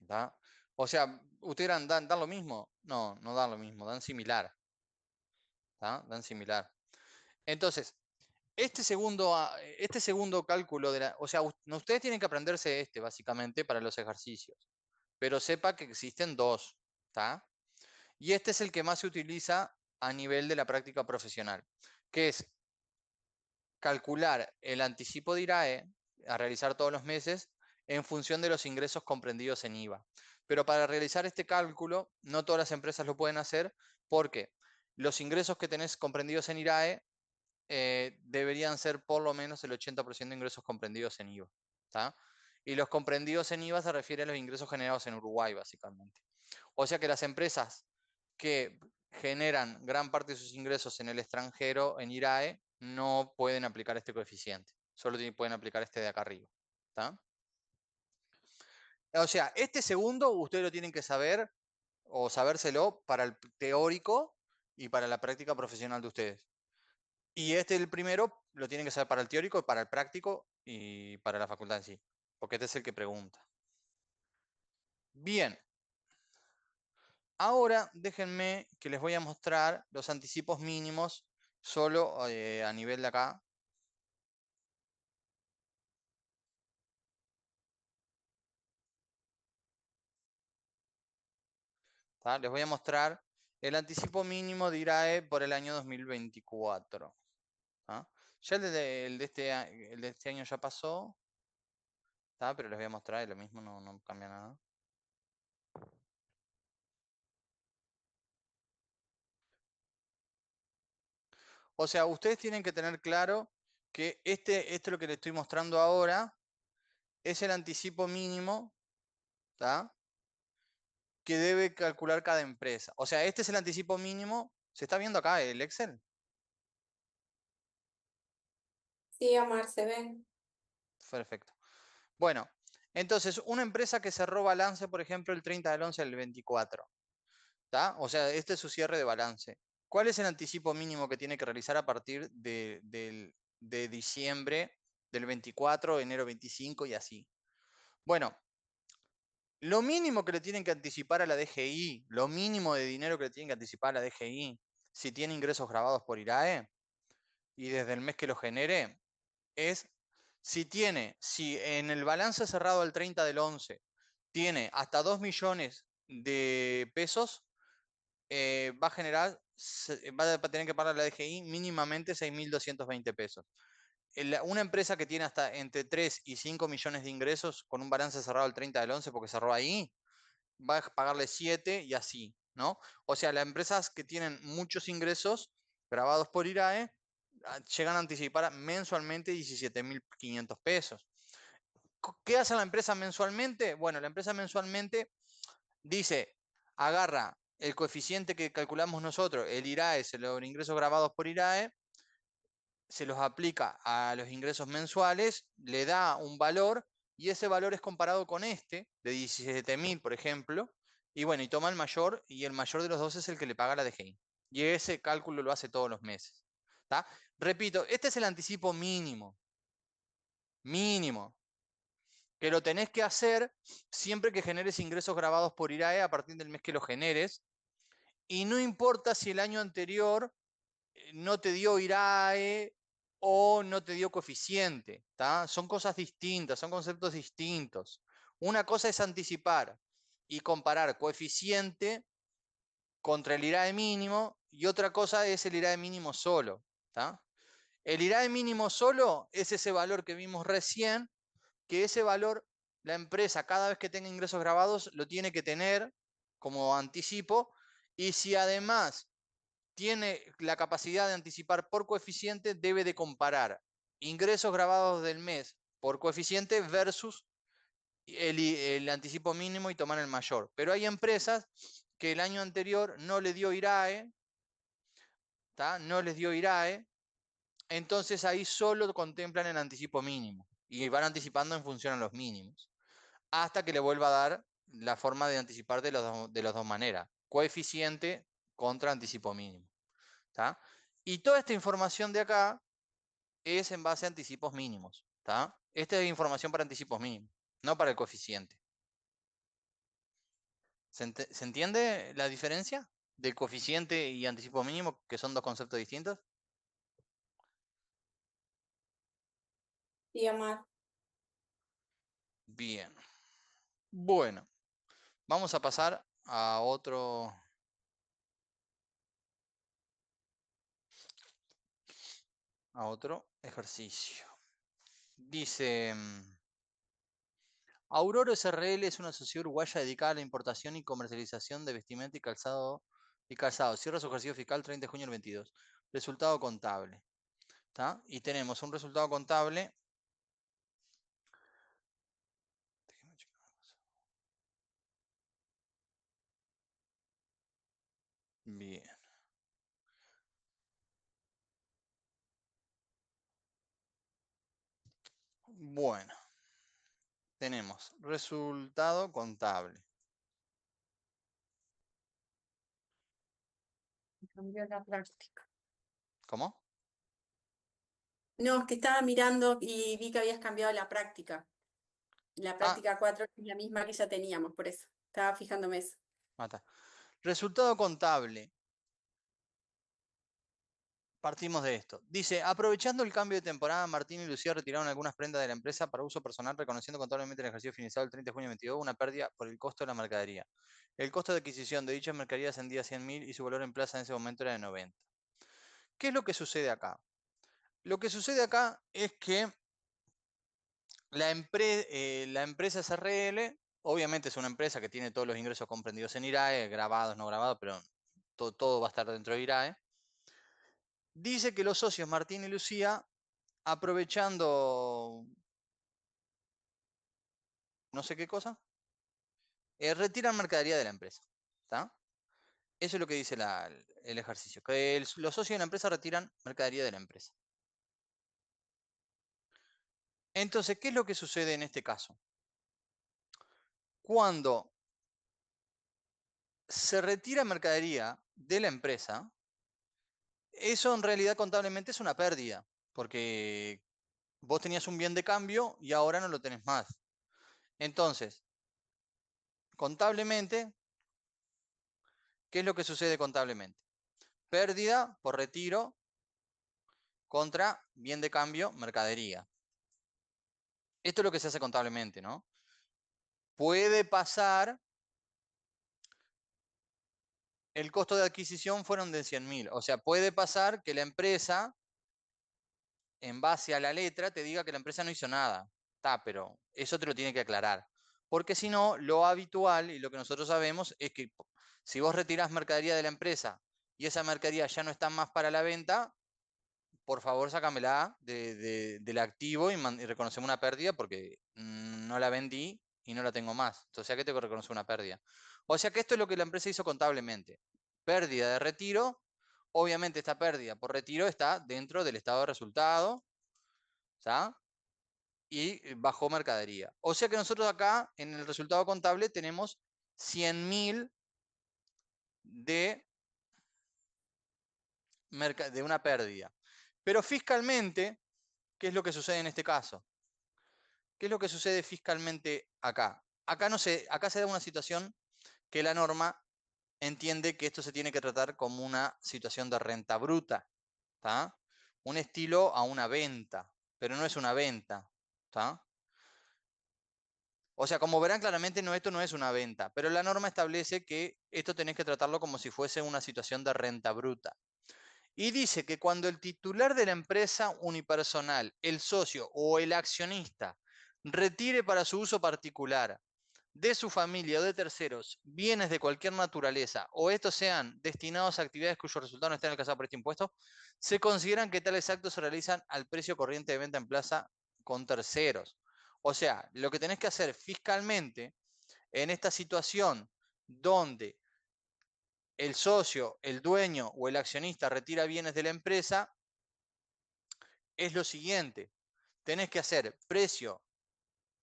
Speaker 1: ¿Tá? O sea, ¿ustedes dan lo mismo? No, no dan lo mismo, dan similar. ¿Tá? Dan similar. Entonces, este segundo cálculo o sea, ustedes tienen que aprenderse básicamente para los ejercicios. Pero sepa que existen dos. ¿Tá? Y este es el que más se utiliza a nivel de la práctica profesional, que es calcular el anticipo de IRAE a realizar todos los meses en función de los ingresos comprendidos en IVA. Pero para realizar este cálculo, no todas las empresas lo pueden hacer porque los ingresos que tenés comprendidos en IRAE deberían ser por lo menos el 80% de ingresos comprendidos en IVA. ¿Tá? Y los comprendidos en IVA se refiere a los ingresos generados en Uruguay, básicamente. O sea que las empresas que generan gran parte de sus ingresos en el extranjero, en IRAE, no pueden aplicar este coeficiente. Solo pueden aplicar este de acá arriba. ¿Tá? O sea, este segundo ustedes lo tienen que saber o sabérselo para el teórico y para la práctica profesional de ustedes. Y el primero lo tienen que saber para el teórico, para el práctico y para la facultad en sí. Porque este es el que pregunta. Bien. Ahora déjenme que les voy a mostrar los anticipos mínimos solo a nivel de acá. ¿Tá? Les voy a mostrar el anticipo mínimo de IRAE por el año 2024. ¿Tá? Ya el de este año ya pasó, ¿tá? Pero les voy a mostrar lo mismo, no cambia nada. O sea, ustedes tienen que tener claro que esto lo que les estoy mostrando ahora es el anticipo mínimo, ¿tá? Que debe calcular cada empresa. O sea, este es el anticipo mínimo. ¿Se está viendo acá el Excel?
Speaker 3: Sí, Omar, se ven.
Speaker 1: Perfecto. Bueno, entonces, una empresa que cerró balance, por ejemplo, el 30 del 11 del 24. ¿Tá? O sea, este es su cierre de balance. ¿Cuál es el anticipo mínimo que tiene que realizar a partir de diciembre del 24, enero 25 y así? Bueno, lo mínimo que le tienen que anticipar a la DGI, lo mínimo de dinero que le tienen que anticipar a la DGI, si tiene ingresos grabados por IRAE y desde el mes que lo genere, es si en el balance cerrado el 30 del 11 tiene hasta 2 millones de pesos, va a generar, va a tener que pagar a la DGI mínimamente 6.220 pesos. Una empresa que tiene hasta entre 3 y 5 millones de ingresos con un balance cerrado el 30 del 11 porque cerró ahí, va a pagarle 7 y así, ¿no? O sea, las empresas que tienen muchos ingresos grabados por IRAE llegan a anticipar mensualmente 17.500 pesos. ¿Qué hace la empresa mensualmente? Bueno, la empresa mensualmente dice, agarra el coeficiente que calculamos nosotros, el IRAE, los ingresos grabados por IRAE, se los aplica a los ingresos mensuales, le da un valor y ese valor es comparado con este, de 17.000, por ejemplo, y bueno, y toma el mayor y el mayor de los dos es el que le paga la DGI. Y ese cálculo lo hace todos los meses. ¿Tá? Repito, este es el anticipo mínimo. Mínimo. Que lo tenés que hacer siempre que generes ingresos grabados por IRAE a partir del mes que lo generes. Y no importa si el año anterior no te dio IRAE o no te dio coeficiente. ¿Tá? Son cosas distintas, son conceptos distintos. Una cosa es anticipar y comparar coeficiente contra el IRAE mínimo y otra cosa es el IRAE mínimo solo. ¿Tá? El IRAE mínimo solo es ese valor que vimos recién, que ese valor la empresa cada vez que tenga ingresos grabados lo tiene que tener como anticipo y si además tiene la capacidad de anticipar por coeficiente, debe de comparar ingresos grabados del mes por coeficiente versus el anticipo mínimo y tomar el mayor. Pero hay empresas que el año anterior no le dio IRAE, ¿tá? No les dio IRAE, entonces ahí solo contemplan el anticipo mínimo y van anticipando en función a los mínimos, hasta que le vuelva a dar la forma de anticipar de las dos maneras. Coeficiente contra anticipo mínimo. ¿Tá? Y toda esta información de acá es en base a anticipos mínimos. ¿Tá? Esta es información para anticipos mínimos, no para el coeficiente. ¿Se entiende la diferencia de coeficiente y anticipo mínimo, que son dos conceptos distintos?
Speaker 3: Sí, Omar.
Speaker 1: Bien. Bueno, vamos a pasar a otro ejercicio. Dice, Aurora SRL es una sociedad uruguaya dedicada a la importación y comercialización de vestimenta y calzado. Cierra su ejercicio fiscal 30 de junio del 22. Resultado contable. ¿Tá? Y tenemos un resultado contable. Bien. Bueno. Tenemos resultado contable.
Speaker 3: Cambió la práctica.
Speaker 1: ¿Cómo?
Speaker 3: No, es que estaba mirando y vi que habías cambiado la práctica. La
Speaker 1: Ah,
Speaker 3: práctica 4 es la misma que ya teníamos, por eso. Estaba fijándome eso.
Speaker 1: mata. Resultado contable. Partimos de esto. Dice, aprovechando el cambio de temporada, Martín y Lucía retiraron algunas prendas de la empresa para uso personal, reconociendo contablemente en el ejercicio finalizado el 30 de junio de 2022 una pérdida por el costo de la mercadería. El costo de adquisición de dichas mercaderías ascendía a 100.000 y su valor en plaza en ese momento era de 90. ¿Qué es lo que sucede acá? Lo que sucede acá es que la empresa SRL, obviamente es una empresa que tiene todos los ingresos comprendidos en IRAE, grabados, no grabados, pero todo va a estar dentro de IRAE. Dice que los socios Martín y Lucía, aprovechando no sé qué cosa, retiran mercadería de la empresa. ¿Tá? Eso es lo que dice el ejercicio, que los socios de la empresa retiran mercadería de la empresa. Entonces, ¿qué es lo que sucede en este caso? Cuando se retira mercadería de la empresa, eso en realidad contablemente es una pérdida, porque vos tenías un bien de cambio y ahora no lo tenés más. Entonces, contablemente, ¿qué es lo que sucede contablemente? Pérdida por retiro contra bien de cambio, mercadería. Esto es lo que se hace contablemente, ¿no? Puede pasar, el costo de adquisición fueron de 100.000. O sea, puede pasar que la empresa, en base a la letra, te diga que la empresa no hizo nada. Está, pero eso te lo tiene que aclarar. Porque si no, lo habitual y lo que nosotros sabemos es que si vos retirás mercadería de la empresa y esa mercadería ya no está más para la venta, por favor sácamela del activo y reconocemos una pérdida porque no la vendí y no la tengo más. Entonces, ¿a qué tengo que reconocer una pérdida? O sea que esto es lo que la empresa hizo contablemente. Pérdida de retiro. Obviamente esta pérdida por retiro está dentro del estado de resultado. ¿Está? Y bajó mercadería. O sea que nosotros acá en el resultado contable tenemos 100.000 de una pérdida. Pero fiscalmente, ¿qué es lo que sucede en este caso? ¿Qué es lo que sucede fiscalmente acá? Acá se da una situación que la norma entiende que esto se tiene que tratar como una situación de renta bruta. ¿Tá? Un estilo a una venta, pero no es una venta. ¿Tá? O sea, como verán claramente, esto no es una venta, pero la norma establece que esto tenés que tratarlo como si fuese una situación de renta bruta. Y dice que cuando el titular de la empresa unipersonal, el socio o el accionista retire para su uso particular de su familia o de terceros bienes de cualquier naturaleza o estos sean destinados a actividades cuyo resultado no esté alcanzado por este impuesto, se consideran que tales actos se realizan al precio corriente de venta en plaza con terceros. O sea, lo que tenés que hacer fiscalmente en esta situación donde el socio, el dueño o el accionista retira bienes de la empresa es lo siguiente. Tenés que hacer precio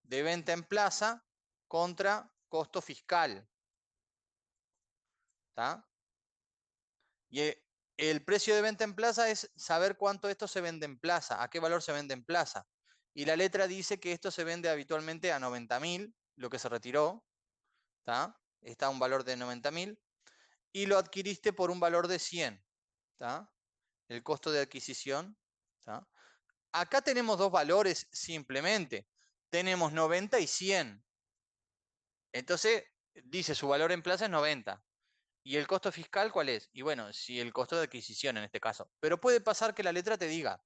Speaker 1: de venta en plaza contra costo fiscal. ¿Tá? Y el precio de venta en plaza es saber cuánto esto se vende en plaza, a qué valor se vende en plaza. Y la letra dice que esto se vende habitualmente a 90.000, lo que se retiró, ¿tá? Está a un valor de 90.000, y lo adquiriste por un valor de 100, ¿tá? El costo de adquisición, ¿tá? Acá tenemos dos valores simplemente. Tenemos 90 y 100. Entonces, dice su valor en plaza es 90. ¿Y el costo fiscal cuál es? Y bueno, si el costo de adquisición en este caso. Pero puede pasar que la letra te diga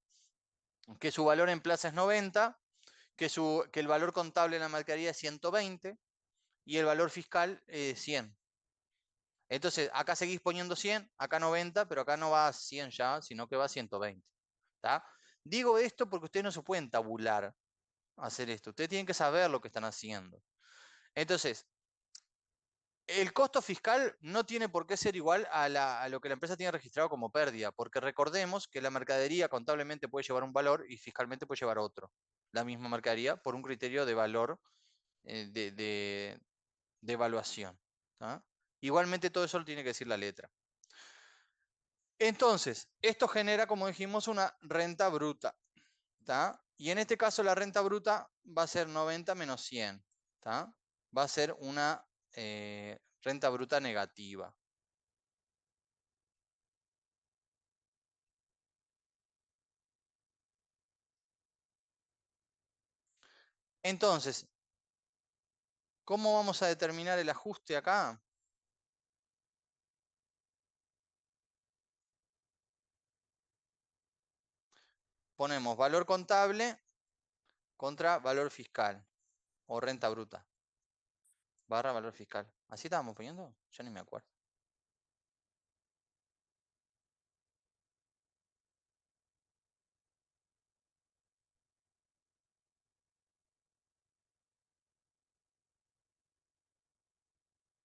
Speaker 1: que su valor en plaza es 90, que el valor contable en la mercadería es 120 y el valor fiscal es 100. Entonces, acá seguís poniendo 100, acá 90, pero acá no va a 100 ya, sino que va a 120. ¿Tá? Digo esto porque ustedes no se pueden tabular hacer esto. Ustedes tienen que saber lo que están haciendo. Entonces, el costo fiscal no tiene por qué ser igual a lo que la empresa tiene registrado como pérdida, porque recordemos que la mercadería contablemente puede llevar un valor y fiscalmente puede llevar otro. La misma mercadería por un criterio de valor de evaluación. ¿Tá? Igualmente todo eso lo tiene que decir la letra. Entonces, esto genera, como dijimos, una renta bruta. ¿Tá? Y en este caso la renta bruta va a ser 90 menos 100. ¿Tá? Va a ser una renta bruta negativa. Entonces, ¿cómo vamos a determinar el ajuste acá? Ponemos valor contable contra valor fiscal o renta bruta barra valor fiscal. ¿Así estábamos poniendo? Yo ni me acuerdo.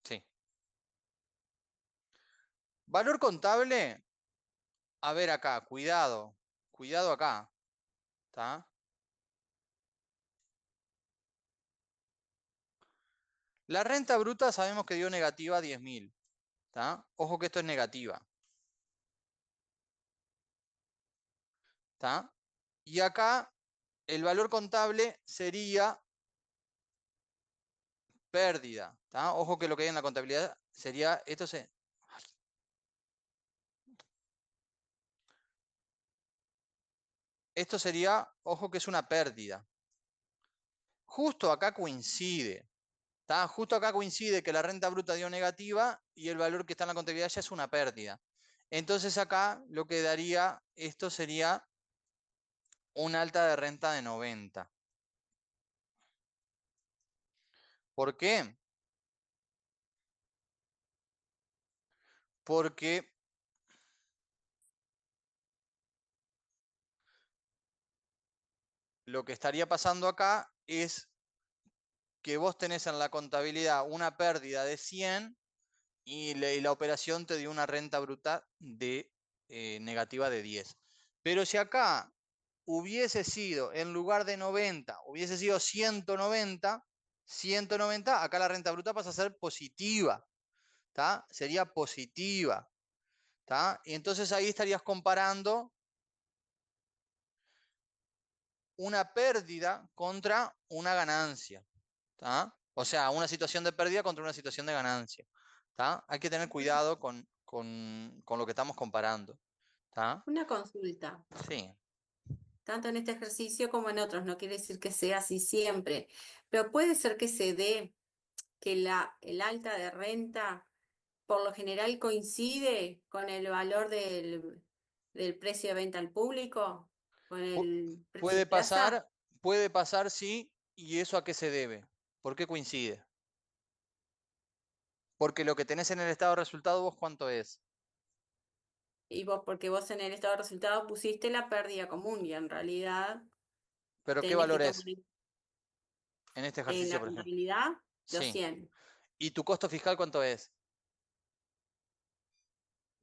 Speaker 1: Sí. Valor contable, a ver acá, cuidado, cuidado acá. ¿Tá? La renta bruta sabemos que dio negativa 10.000. ¿Tá? Ojo que esto es negativa. ¿Tá? Y acá el valor contable sería pérdida. ¿Tá? Ojo que lo que hay en la contabilidad sería, esto sería, ojo que es una pérdida. Justo acá coincide. ¿Tá? Justo acá coincide que la renta bruta dio negativa y el valor que está en la contabilidad ya es una pérdida. Entonces acá lo que daría esto sería una alta de renta de 90. ¿Por qué? Porque lo que estaría pasando acá es que vos tenés en la contabilidad una pérdida de 100 y la operación te dio una renta bruta de negativa de 10. Pero si acá hubiese sido, en lugar de 90, hubiese sido 190, acá la renta bruta pasa a ser positiva. ¿Tá? Sería positiva. ¿Tá? Y entonces ahí estarías comparando una pérdida contra una ganancia. ¿Tá? O sea, una situación de pérdida contra una situación de ganancia. ¿Tá? Hay que tener cuidado con lo que estamos comparando. ¿Tá?
Speaker 3: Una consulta,
Speaker 1: Sí.
Speaker 3: tanto en este ejercicio como en otros, no quiere decir que sea así siempre, pero puede ser que se dé que el alta de renta por lo general coincide con el valor del precio de venta al público, con el precio
Speaker 1: Puede
Speaker 3: en plaza,
Speaker 1: pasar, sí, y eso a qué se debe. ¿Por qué coincide? Porque lo que tenés en el estado de resultado, vos cuánto es.
Speaker 3: y porque vos en el estado de resultado pusiste la pérdida común y en realidad
Speaker 1: Pero ¿qué
Speaker 3: tenés que
Speaker 1: valor
Speaker 3: tomar
Speaker 1: es en este
Speaker 3: en
Speaker 1: ejercicio,
Speaker 3: la
Speaker 1: por ejemplo?
Speaker 3: contabilidad los
Speaker 1: Sí.
Speaker 3: 100
Speaker 1: ¿Y tu costo fiscal cuánto es?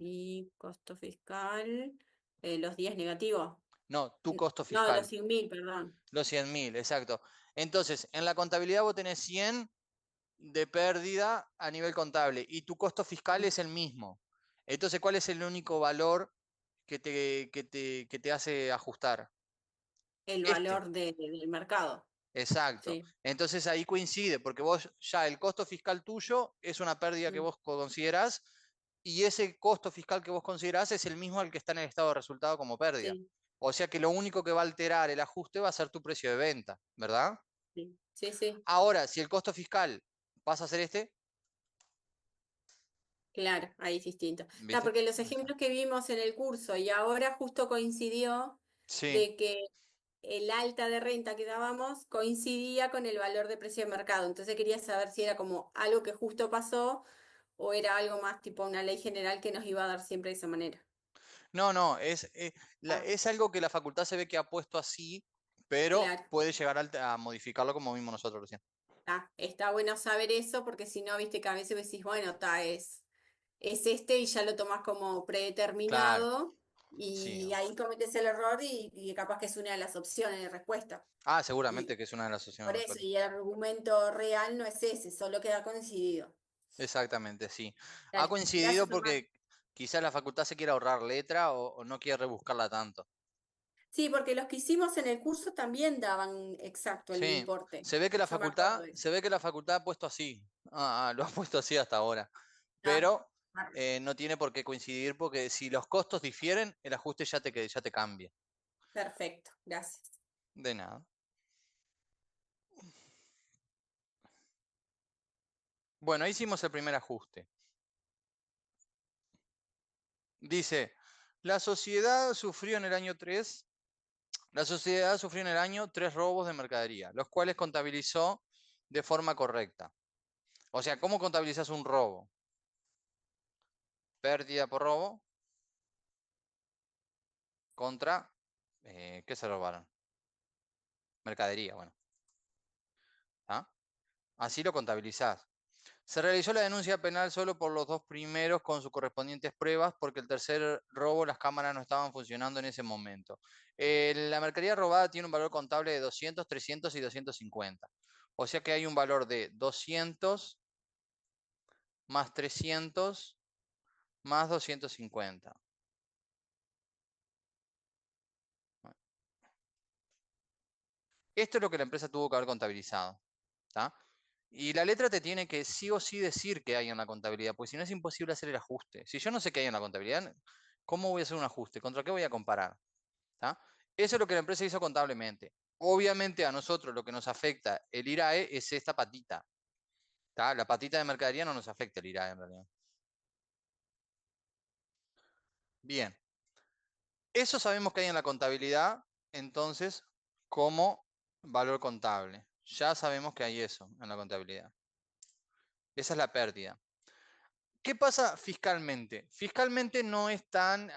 Speaker 3: y costo fiscal, los 10 negativos.
Speaker 1: No, tu costo
Speaker 3: No, los
Speaker 1: fiscal.
Speaker 3: 100.000, perdón.
Speaker 1: Los 100.000, exacto. Entonces, en la contabilidad vos tenés 100 de pérdida a nivel contable y tu costo fiscal es el mismo. Entonces, ¿cuál es el único valor que te hace ajustar?
Speaker 3: El
Speaker 1: Este.
Speaker 3: valor del mercado.
Speaker 1: Exacto.
Speaker 3: Sí.
Speaker 1: Entonces ahí coincide, porque vos ya el costo fiscal tuyo es una pérdida que
Speaker 3: Mm,
Speaker 1: vos considerás y ese costo fiscal que vos considerás es el mismo al que está en el estado de resultado como pérdida.
Speaker 3: sí,
Speaker 1: O sea que lo único que va a alterar el ajuste va a ser tu precio de venta, ¿verdad?
Speaker 3: sí, sí, sí.
Speaker 1: Ahora, si el costo fiscal pasa a ser este,
Speaker 3: Claro, ahí es distinto. Está,
Speaker 1: ¿viste?
Speaker 3: porque los ejemplos que vimos en el curso y ahora justo coincidió
Speaker 1: Sí.
Speaker 3: de que el alta de renta que dábamos coincidía con el valor de precio de mercado. Entonces quería saber si era como algo que justo pasó o era algo más tipo una ley general que nos iba a dar siempre de esa manera.
Speaker 1: No, no,
Speaker 3: Ah,
Speaker 1: es algo que la facultad se ve que ha puesto así, pero
Speaker 3: claro.
Speaker 1: puede llegar a modificarlo como vimos nosotros recién.
Speaker 3: Está bueno saber eso porque si no, viste que a veces decís, bueno, es este y ya lo tomás como
Speaker 1: Claro,
Speaker 3: predeterminado
Speaker 1: sí.
Speaker 3: y ahí cometes el error y capaz que es una de las opciones de respuesta.
Speaker 1: Ah, seguramente
Speaker 3: Y
Speaker 1: que es una de las opciones
Speaker 3: por eso,
Speaker 1: mejores.
Speaker 3: y el argumento real no es ese, solo queda coincidido.
Speaker 1: Exactamente, sí. Ha
Speaker 3: Dale,
Speaker 1: coincidido
Speaker 3: gracias, Omar.
Speaker 1: porque quizás la facultad se quiera ahorrar letra o no quiere rebuscarla tanto.
Speaker 3: Sí, porque los que hicimos en el curso también daban exacto el
Speaker 1: Sí,
Speaker 3: importe. Yo me acuerdo de eso.
Speaker 1: se ve que la facultad ha puesto así. Lo ha puesto así hasta ahora.
Speaker 3: Ah,
Speaker 1: Pero
Speaker 3: bárbaro.
Speaker 1: no tiene por qué coincidir porque si los costos difieren, el ajuste ya te cambia.
Speaker 3: Perfecto, gracias.
Speaker 1: De nada. Bueno, ahí hicimos el primer ajuste. Dice, la sociedad sufrió en el año 3. La sociedad sufrió en el año 3 robos de mercadería, los cuales contabilizó de forma correcta. O sea, ¿cómo contabilizas un robo? Pérdida por robo contra, ¿qué se robaron? Mercadería, bueno. ¿Ah? Así lo contabilizás. Se realizó la denuncia penal solo por los dos primeros con sus correspondientes pruebas, porque el tercer robo las cámaras no estaban funcionando en ese momento. La mercadería robada tiene un valor contable de 200, 300 y 250. O sea que hay un valor de 200 más 300 más 250. Esto es lo que la empresa tuvo que haber contabilizado. ¿Tá? Y la letra te tiene que sí o sí decir que hay en la contabilidad, porque si no es imposible hacer el ajuste. Si yo no sé qué hay en la contabilidad, ¿cómo voy a hacer un ajuste? ¿Contra qué voy a comparar? ¿Tá? Eso es lo que la empresa hizo contablemente. Obviamente a nosotros lo que nos afecta el IRAE es esta patita. ¿Tá? La patita de mercadería no nos afecta el IRAE en realidad. Bien, eso sabemos que hay en la contabilidad, entonces, como valor contable. Ya sabemos que hay eso en la contabilidad. Esa es la pérdida. ¿Qué pasa fiscalmente? Fiscalmente no es tan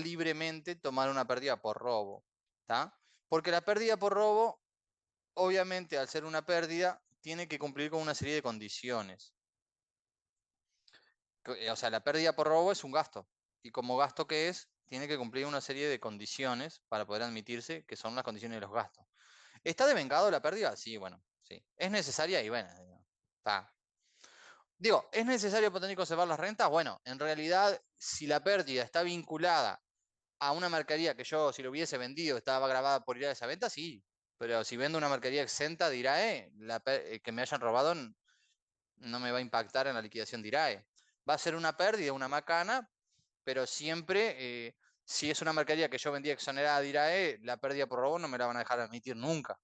Speaker 1: libremente tomar una pérdida por robo, ¿tá? Porque la pérdida por robo, obviamente, al ser una pérdida, tiene que cumplir con una serie de condiciones. O sea, la pérdida por robo es un gasto. Y como gasto que es, tiene que cumplir una serie de condiciones para poder admitirse, que son las condiciones de los gastos. ¿Está devengado la pérdida? Sí, bueno, sí. ¿Es necesaria? Y bueno, está. Digo, ¿es necesario tener y conservar las rentas? Bueno, en realidad, si la pérdida está vinculada a una mercadería que yo, si lo hubiese vendido, estaba grabada por IRAE de esa venta, sí. Pero si vendo una mercadería exenta de IRAE, que me hayan robado no me va a impactar en la liquidación de IRAE. Va a ser una pérdida, una macana, pero siempre, si es una mercadería que yo vendía exonerada de IRAE, la pérdida por robo no me la van a dejar admitir nunca.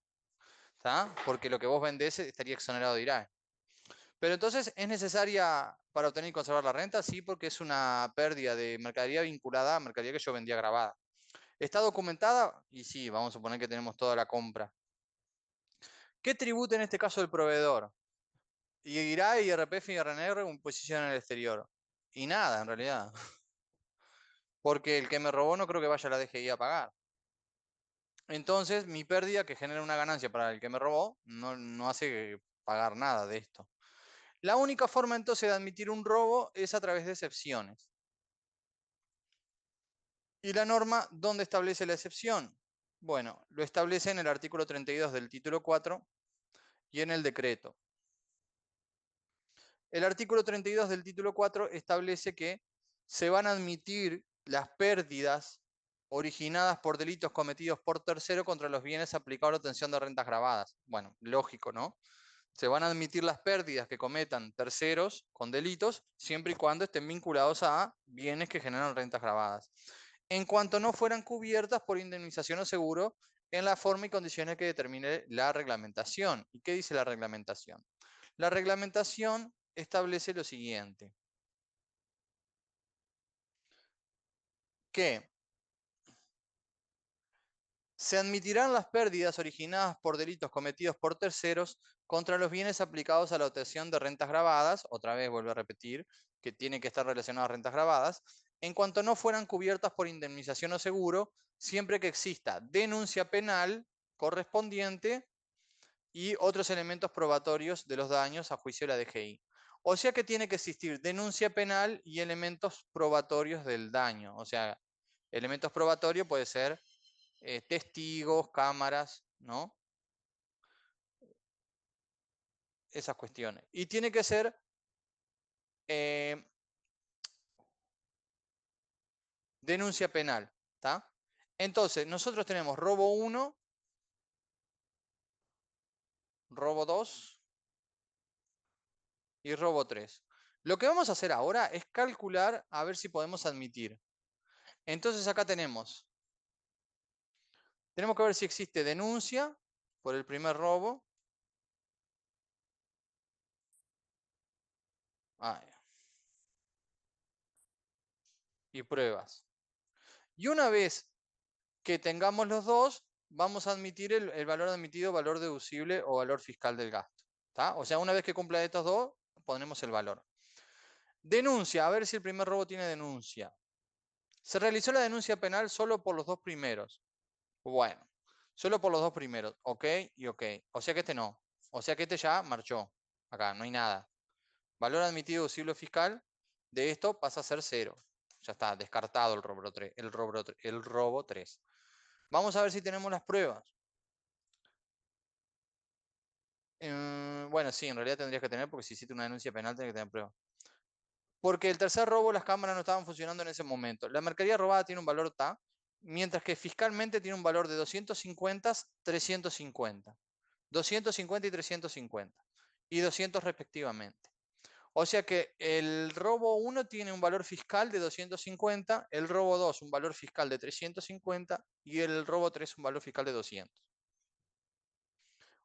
Speaker 1: ¿Está? Porque lo que vos vendés estaría exonerado de IRAE. Pero entonces, ¿es necesaria para obtener y conservar la renta? Sí, porque es una pérdida de mercadería vinculada a mercadería que yo vendía grabada. ¿Está documentada? Y sí, vamos a suponer que tenemos toda la compra. ¿Qué tributa en este caso el proveedor? Y IRAE, IRPF y RNR un posición en el exterior. Y nada, en realidad. Porque el que me robó no creo que vaya a la DGI a pagar. Entonces, mi pérdida, que genera una ganancia para el que me robó, no hace pagar nada de esto. La única forma entonces de admitir un robo es a través de excepciones. ¿Y la norma dónde establece la excepción? Bueno, lo establece en el artículo 32 del título 4 y en el decreto. El artículo 32 del título 4 establece que se van a admitir las pérdidas originadas por delitos cometidos por tercero contra los bienes aplicados a la obtención de rentas gravadas. Bueno, lógico, ¿no? Se van a admitir las pérdidas que cometan terceros con delitos, siempre y cuando estén vinculados a bienes que generan rentas gravadas, en cuanto no fueran cubiertas por indemnización o seguro en la forma y condiciones que determine la reglamentación. ¿Y qué dice la reglamentación? La reglamentación establece lo siguiente, que se admitirán las pérdidas originadas por delitos cometidos por terceros contra los bienes aplicados a la obtención de rentas gravadas, otra vez vuelvo a repetir que tiene que estar relacionado a rentas gravadas, en cuanto no fueran cubiertas por indemnización o seguro, siempre que exista denuncia penal correspondiente y otros elementos probatorios de los daños a juicio de la DGI. O sea que tiene que existir denuncia penal y elementos probatorios del daño. O sea, elementos probatorios puede ser testigos, cámaras, ¿no? Esas cuestiones. Y tiene que ser denuncia penal, ¿está? Entonces, nosotros tenemos robo 1, robo 2 y robo 3. Lo que vamos a hacer ahora es calcular a ver si podemos admitir. Entonces acá tenemos que ver si existe denuncia por el primer robo. Y pruebas. Y una vez que tengamos los dos, vamos a admitir el valor admitido, valor deducible o valor fiscal del gasto. ¿Tá? O sea, una vez que cumpla estos dos, ponemos el valor. Denuncia, a ver si el primer robo tiene denuncia. Se realizó la denuncia penal solo por los dos primeros. Bueno, solo por los dos primeros. Ok y ok. O sea que este no. O sea que este ya marchó. Acá no hay nada. Valor admitido deducible fiscal de esto pasa a ser 0. Ya está, descartado el robo 3. El robo 3. Vamos a ver si tenemos las pruebas. Bueno, sí, en realidad tendrías que tener, porque si hiciste una denuncia penal, tienes que tener pruebas. Porque el tercer robo, las cámaras no estaban funcionando en ese momento. La mercadería robada tiene un valor TA, mientras que fiscalmente tiene un valor de 250, 350. 250 y 350. Y 200 respectivamente. O sea que el robo 1 tiene un valor fiscal de 250, el robo 2 un valor fiscal de 350 y el robo 3 un valor fiscal de 200.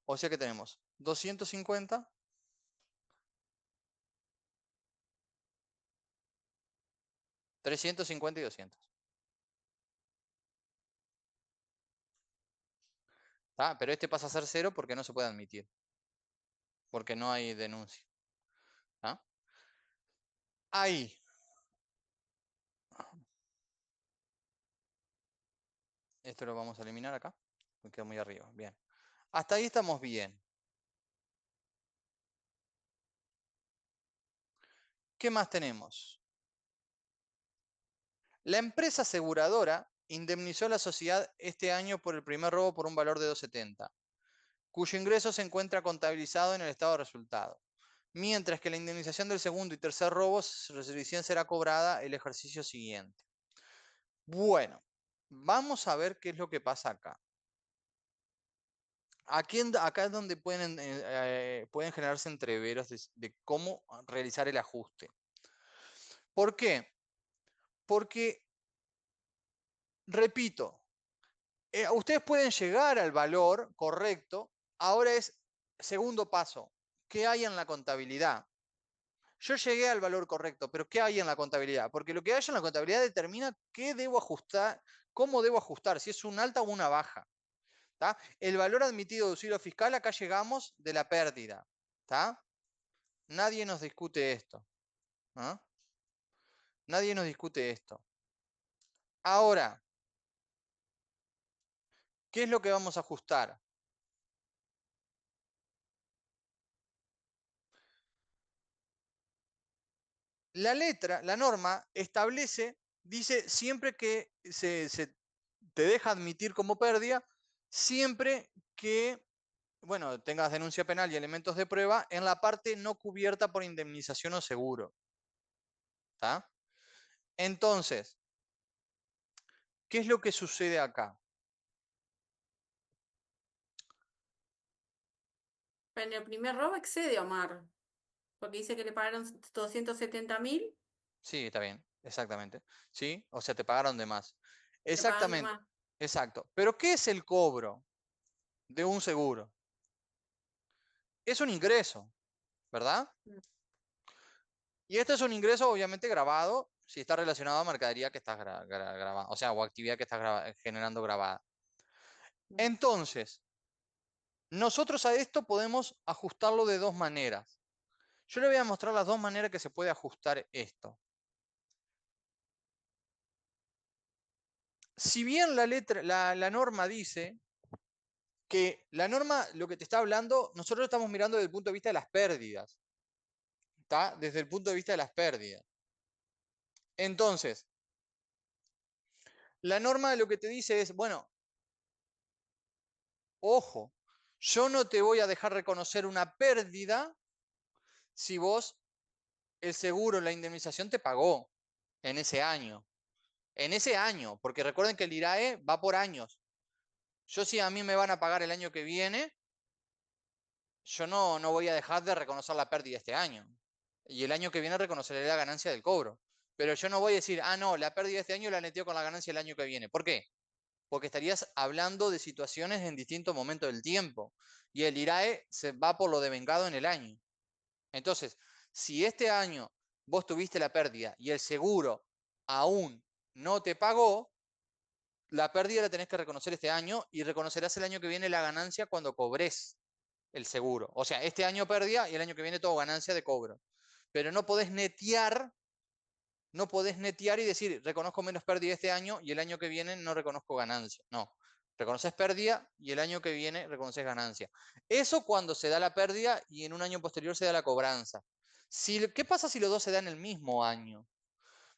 Speaker 1: O sea que tenemos 250, 350 y 200. ¿Tá? Pero este pasa a ser 0 porque no se puede admitir. Porque no hay denuncia. ¿Tá? Ahí. Esto lo vamos a eliminar acá. Me queda muy arriba. Bien. Hasta ahí estamos bien. ¿Qué más tenemos? La empresa aseguradora indemnizó a la sociedad este año por el primer robo por un valor de 270, cuyo ingreso se encuentra contabilizado en el estado de resultado, mientras que la indemnización del segundo y tercer robo recién será cobrada el ejercicio siguiente. Bueno, vamos a ver qué es lo que pasa acá. Acá es donde pueden generarse entreveros de cómo realizar el ajuste. ¿Por qué? Porque, repito, ustedes pueden llegar al valor correcto. Ahora es segundo paso. ¿Qué hay en la contabilidad? Yo llegué al valor correcto, pero ¿qué hay en la contabilidad? Porque lo que hay en la contabilidad determina qué debo ajustar, cómo debo ajustar, si es una alta o una baja. ¿Tá? El valor admitido de auxilio fiscal, acá llegamos de la pérdida. ¿Tá? Nadie nos discute esto. ¿No? Nadie nos discute esto. Ahora, ¿qué es lo que vamos a ajustar? La letra, la norma, establece, dice, siempre que se te deja admitir como pérdida, siempre que bueno, tengas denuncia penal y elementos de prueba en la parte no cubierta por indemnización o seguro. ¿Está? Entonces, ¿qué es lo que sucede acá?
Speaker 3: En el primer robo excede, Omar, porque dice que le pagaron 270.000,
Speaker 1: Sí, está bien, exactamente. ¿Sí? O sea, te pagaron de más.
Speaker 3: le pagan de
Speaker 1: Exactamente,
Speaker 3: más.
Speaker 1: exacto. Pero ¿qué es el cobro de un seguro? Es un ingreso, ¿verdad?
Speaker 3: Mm.
Speaker 1: Y este es un ingreso obviamente grabado si está relacionado a mercadería que estás grabando, o sea, o actividad que estás generando grabada. Entonces, nosotros a esto podemos ajustarlo de dos maneras. Yo le voy a mostrar las dos maneras que se puede ajustar esto. Si bien la letra, la norma dice que la norma lo que te está hablando, nosotros lo estamos mirando desde el punto de vista de las pérdidas. ¿Está? Desde el punto de vista de las pérdidas. Entonces, la norma lo que te dice es, bueno, ojo, yo no te voy a dejar reconocer una pérdida si vos, el seguro, la indemnización te pagó en ese año. En ese año, porque recuerden que el IRAE va por años. Yo si a mí me van a pagar el año que viene, yo no voy a dejar de reconocer la pérdida este año. Y el año que viene reconoceré la ganancia del cobro. Pero yo no voy a decir, ah, no, la pérdida de este año la neteo con la ganancia el año que viene. ¿Por qué? Porque estarías hablando de situaciones en distintos momentos del tiempo. Y el IRAE se va por lo devengado en el año. Entonces, si este año vos tuviste la pérdida y el seguro aún no te pagó, la pérdida la tenés que reconocer este año y reconocerás el año que viene la ganancia cuando cobres el seguro. O sea, este año pérdida y el año que viene todo ganancia de cobro. Pero no podés netear, no podés netear y decir, reconozco menos pérdida este año y el año que viene no reconozco ganancia. No, reconoces pérdida y el año que viene reconoces ganancia. Eso cuando se da la pérdida y en un año posterior se da la cobranza. ¿Qué pasa si los dos se dan el mismo año?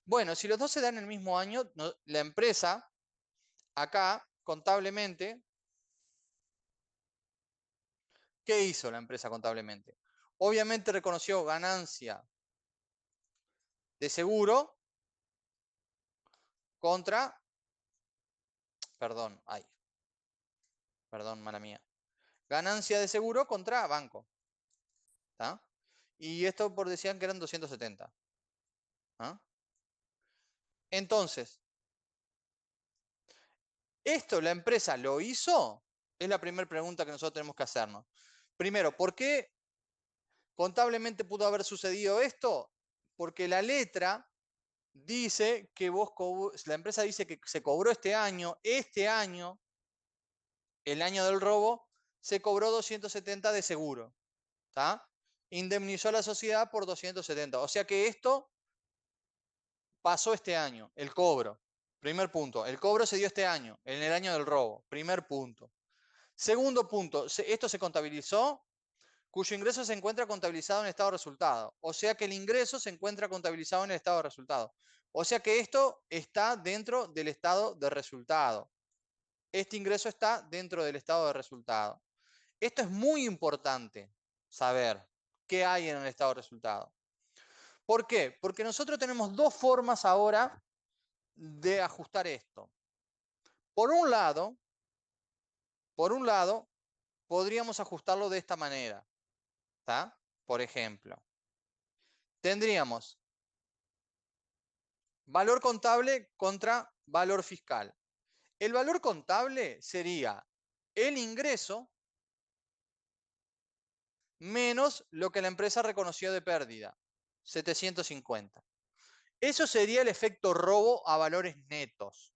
Speaker 1: Bueno, si los dos se dan el mismo año, la empresa, acá, contablemente, ¿qué hizo la empresa contablemente? Obviamente reconoció ganancia de seguro contra, perdón, ay, perdón, mala mía, ganancia de seguro contra banco. ¿Tá? Y esto por decían que eran 270. ¿Ah? Entonces, ¿esto la empresa lo hizo? Es la primera pregunta que nosotros tenemos que hacernos. Primero, ¿por qué contablemente pudo haber sucedido esto? Porque la letra dice que la empresa dice que se cobró este año, el año del robo, se cobró 270 de seguro. ¿Tá? Indemnizó a la sociedad por 270. O sea que esto pasó este año, el cobro. Primer punto, el cobro se dio este año, en el año del robo. Primer punto. Segundo punto, esto se contabilizó, cuyo ingreso se encuentra contabilizado en el estado de resultado. O sea que el ingreso se encuentra contabilizado en el estado de resultado. O sea que esto está dentro del estado de resultado. Este ingreso está dentro del estado de resultado. Esto es muy importante saber qué hay en el estado de resultado. ¿Por qué? Porque nosotros tenemos dos formas ahora de ajustar esto. Por un lado, podríamos ajustarlo de esta manera. ¿Tá? Por ejemplo, tendríamos valor contable contra valor fiscal. El valor contable sería el ingreso menos lo que la empresa reconoció de pérdida, 750. Eso sería el efecto robo a valores netos.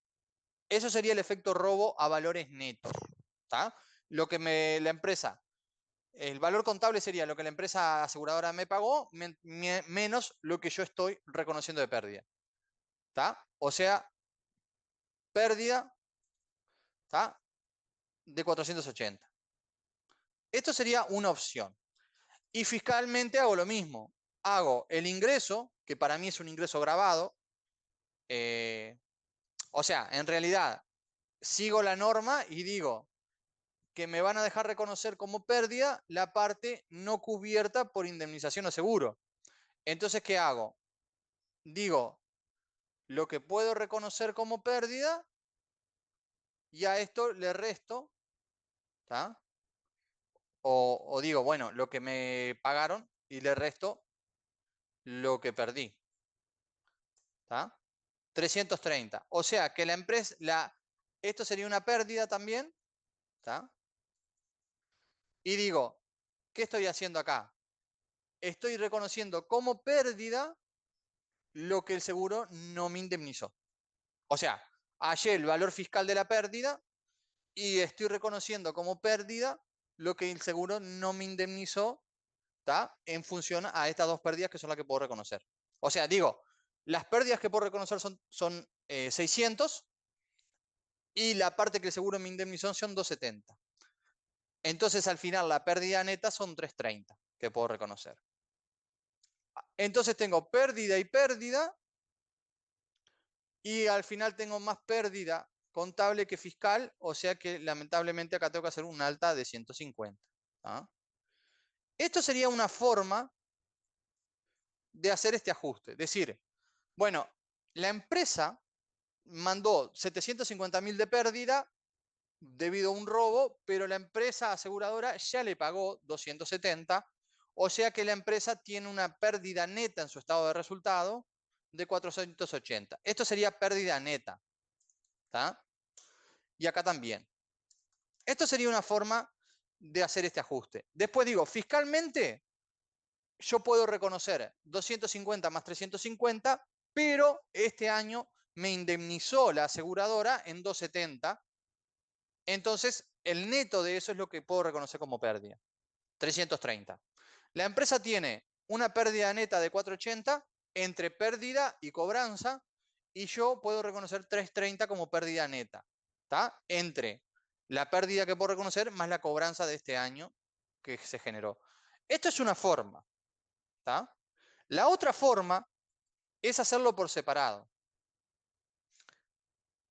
Speaker 1: Eso sería el efecto robo a valores netos. ¿Tá? Lo que la empresa, el valor contable sería lo que la empresa aseguradora me pagó menos lo que yo estoy reconociendo de pérdida. ¿Tá? O sea, pérdida, ¿tá? De 480. Esto sería una opción. Y fiscalmente hago lo mismo. Hago el ingreso, que para mí es un ingreso grabado. O sea, en realidad, sigo la norma y digo, que me van a dejar reconocer como pérdida la parte no cubierta por indemnización o seguro. Entonces, ¿qué hago? Digo, lo que puedo reconocer como pérdida y a esto le resto, ¿tá? O digo, bueno, lo que me pagaron y le resto lo que perdí, ¿tá? 330. O sea que la empresa, esto sería una pérdida también, ¿tá? Y digo, ¿qué estoy haciendo acá? Estoy reconociendo como pérdida lo que el seguro no me indemnizó. O sea, hallé el valor fiscal de la pérdida y estoy reconociendo como pérdida lo que el seguro no me indemnizó, ¿tá? En función a estas dos pérdidas que son las que puedo reconocer. O sea, digo, las pérdidas que puedo reconocer son 600 y la parte que el seguro me indemnizó son 270. Entonces, al final, la pérdida neta son 330 que puedo reconocer. Entonces, tengo pérdida y pérdida, y al final tengo más pérdida contable que fiscal, o sea que lamentablemente acá tengo que hacer un alta de 150. ¿Ah? Esto sería una forma de hacer este ajuste. Decir, bueno, la empresa mandó 750.000 de pérdida debido a un robo, pero la empresa aseguradora ya le pagó 270, o sea que la empresa tiene una pérdida neta en su estado de resultado de 480. Esto sería pérdida neta. ¿Tá? Y acá también. Esto sería una forma de hacer este ajuste. Después digo, fiscalmente yo puedo reconocer 250 más 350, pero este año me indemnizó la aseguradora en 270. Entonces, el neto de eso es lo que puedo reconocer como pérdida. 330. La empresa tiene una pérdida neta de 480 entre pérdida y cobranza, y yo puedo reconocer 330 como pérdida neta. ¿Está? Entre la pérdida que puedo reconocer más la cobranza de este año que se generó. Esto es una forma. ¿Está? La otra forma es hacerlo por separado.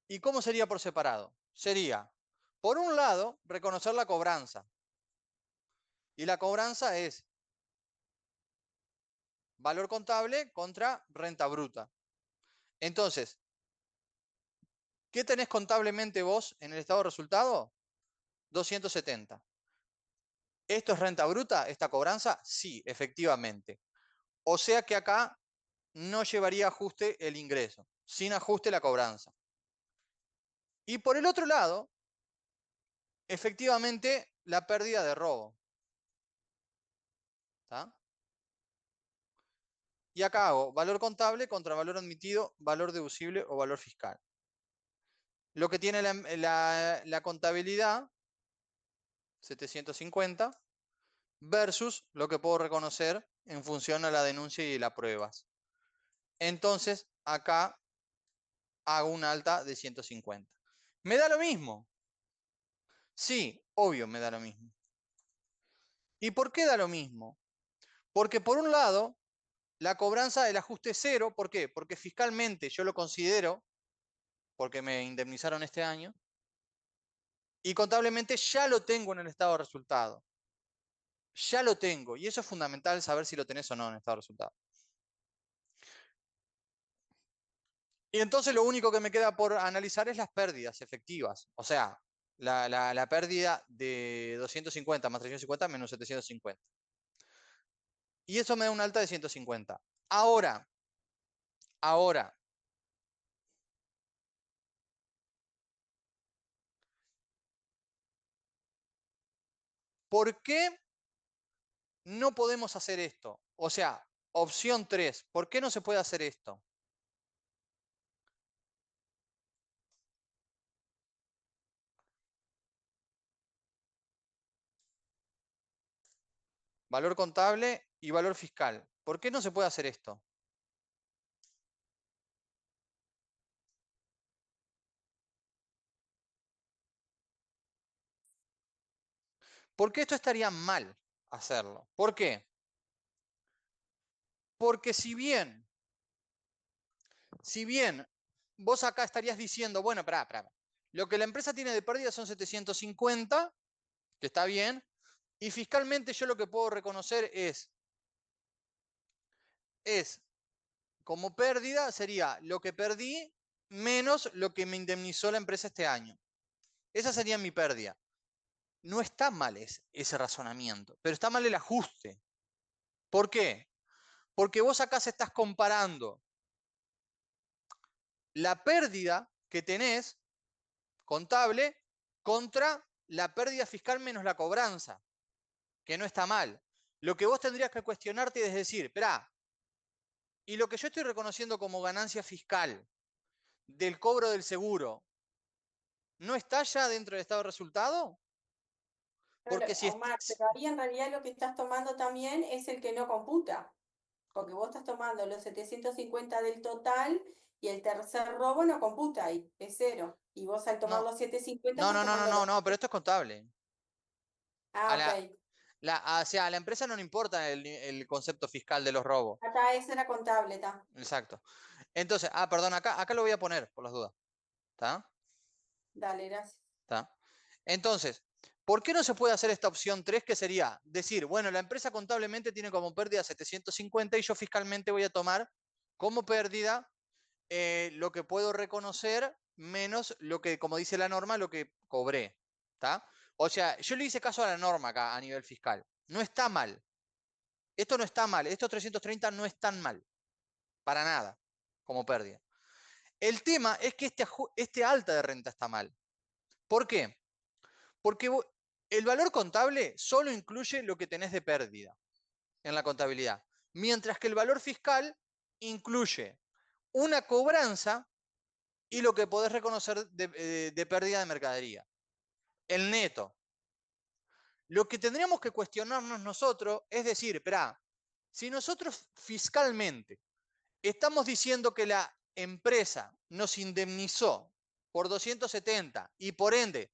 Speaker 1: ¿Y cómo sería por separado? Sería, por un lado, reconocer la cobranza. Y la cobranza es valor contable contra renta bruta. Entonces, ¿qué tenés contablemente vos en el estado de resultado? 270. ¿Esto es renta bruta, esta cobranza? Sí, efectivamente. O sea que acá no llevaría ajuste el ingreso, sin ajuste la cobranza. Y por el otro lado, efectivamente, la pérdida de robo. ¿Tá? Y acá hago valor contable contra valor admitido, valor deducible o valor fiscal. Lo que tiene la contabilidad, 750, versus lo que puedo reconocer en función a la denuncia y las pruebas. Entonces, acá hago un alta de 150. ¿Me da lo mismo? Sí, obvio me da lo mismo. ¿Y por qué da lo mismo? Porque por un lado, la cobranza del ajuste es cero. ¿Por qué? Porque fiscalmente yo lo considero, porque me indemnizaron este año, y contablemente ya lo tengo en el estado de resultado. Ya lo tengo. Y eso es fundamental saber si lo tenés o no en el estado de resultado. Y entonces lo único que me queda por analizar es las pérdidas efectivas. O sea, la pérdida de 250 más 350 menos 750. Y eso me da un alta de 150. Ahora, ¿por qué no podemos hacer esto? O sea, opción 3, ¿por qué no se puede hacer esto? Valor contable y valor fiscal. ¿Por qué no se puede hacer esto? Porque esto estaría mal hacerlo. ¿Por qué? Porque si bien vos acá estarías diciendo, bueno, lo que la empresa tiene de pérdida son 750 que está bien, y fiscalmente yo lo que puedo reconocer es como pérdida, sería lo que perdí menos lo que me indemnizó la empresa este año. Esa sería mi pérdida. No está mal ese razonamiento, pero está mal el ajuste. ¿Por qué? Porque vos acá se estás comparando la pérdida que tenés contable contra la pérdida fiscal menos la cobranza, que no está mal. Lo que vos tendrías que cuestionarte es decir, espera, y lo que yo estoy reconociendo como ganancia fiscal del cobro del seguro, ¿no está ya dentro del estado de resultado?
Speaker 3: Claro,
Speaker 1: Porque si es,
Speaker 3: Omar, pero ahí en realidad lo que estás tomando también es el que no computa, porque vos estás tomando los 750 del total y el tercer robo no computa ahí, es cero. Y vos al tomar
Speaker 1: no,
Speaker 3: los 750
Speaker 1: no,
Speaker 3: estás
Speaker 1: no, no, no,
Speaker 3: tomando
Speaker 1: no,
Speaker 3: los...
Speaker 1: no, pero esto es contable.
Speaker 3: Ah,
Speaker 1: A
Speaker 3: ok.
Speaker 1: o sea, a la empresa no le importa el concepto fiscal de los robos.
Speaker 3: Acá esa era contable, está.
Speaker 1: Exacto. Entonces, perdón, acá lo voy a poner por las dudas. ¿Está?
Speaker 3: Dale, gracias.
Speaker 1: ¿Está? Entonces, ¿por qué no se puede hacer esta opción 3 que sería decir, bueno, la empresa contablemente tiene como pérdida 750 y yo fiscalmente voy a tomar como pérdida lo que puedo reconocer menos lo que, como dice la norma, lo que cobré. ¿Está? O sea, yo le hice caso a la norma acá a nivel fiscal. No está mal. Esto no está mal. Estos 330 no están mal. Para nada. Como pérdida. El tema es que este alta de renta está mal. ¿Por qué? Porque el valor contable solo incluye lo que tenés de pérdida en la contabilidad, mientras que el valor fiscal incluye una cobranza y lo que podés reconocer de pérdida de mercadería, el neto. Lo que tendríamos que cuestionarnos nosotros es decir, espera, si nosotros fiscalmente estamos diciendo que la empresa nos indemnizó por 270 y por ende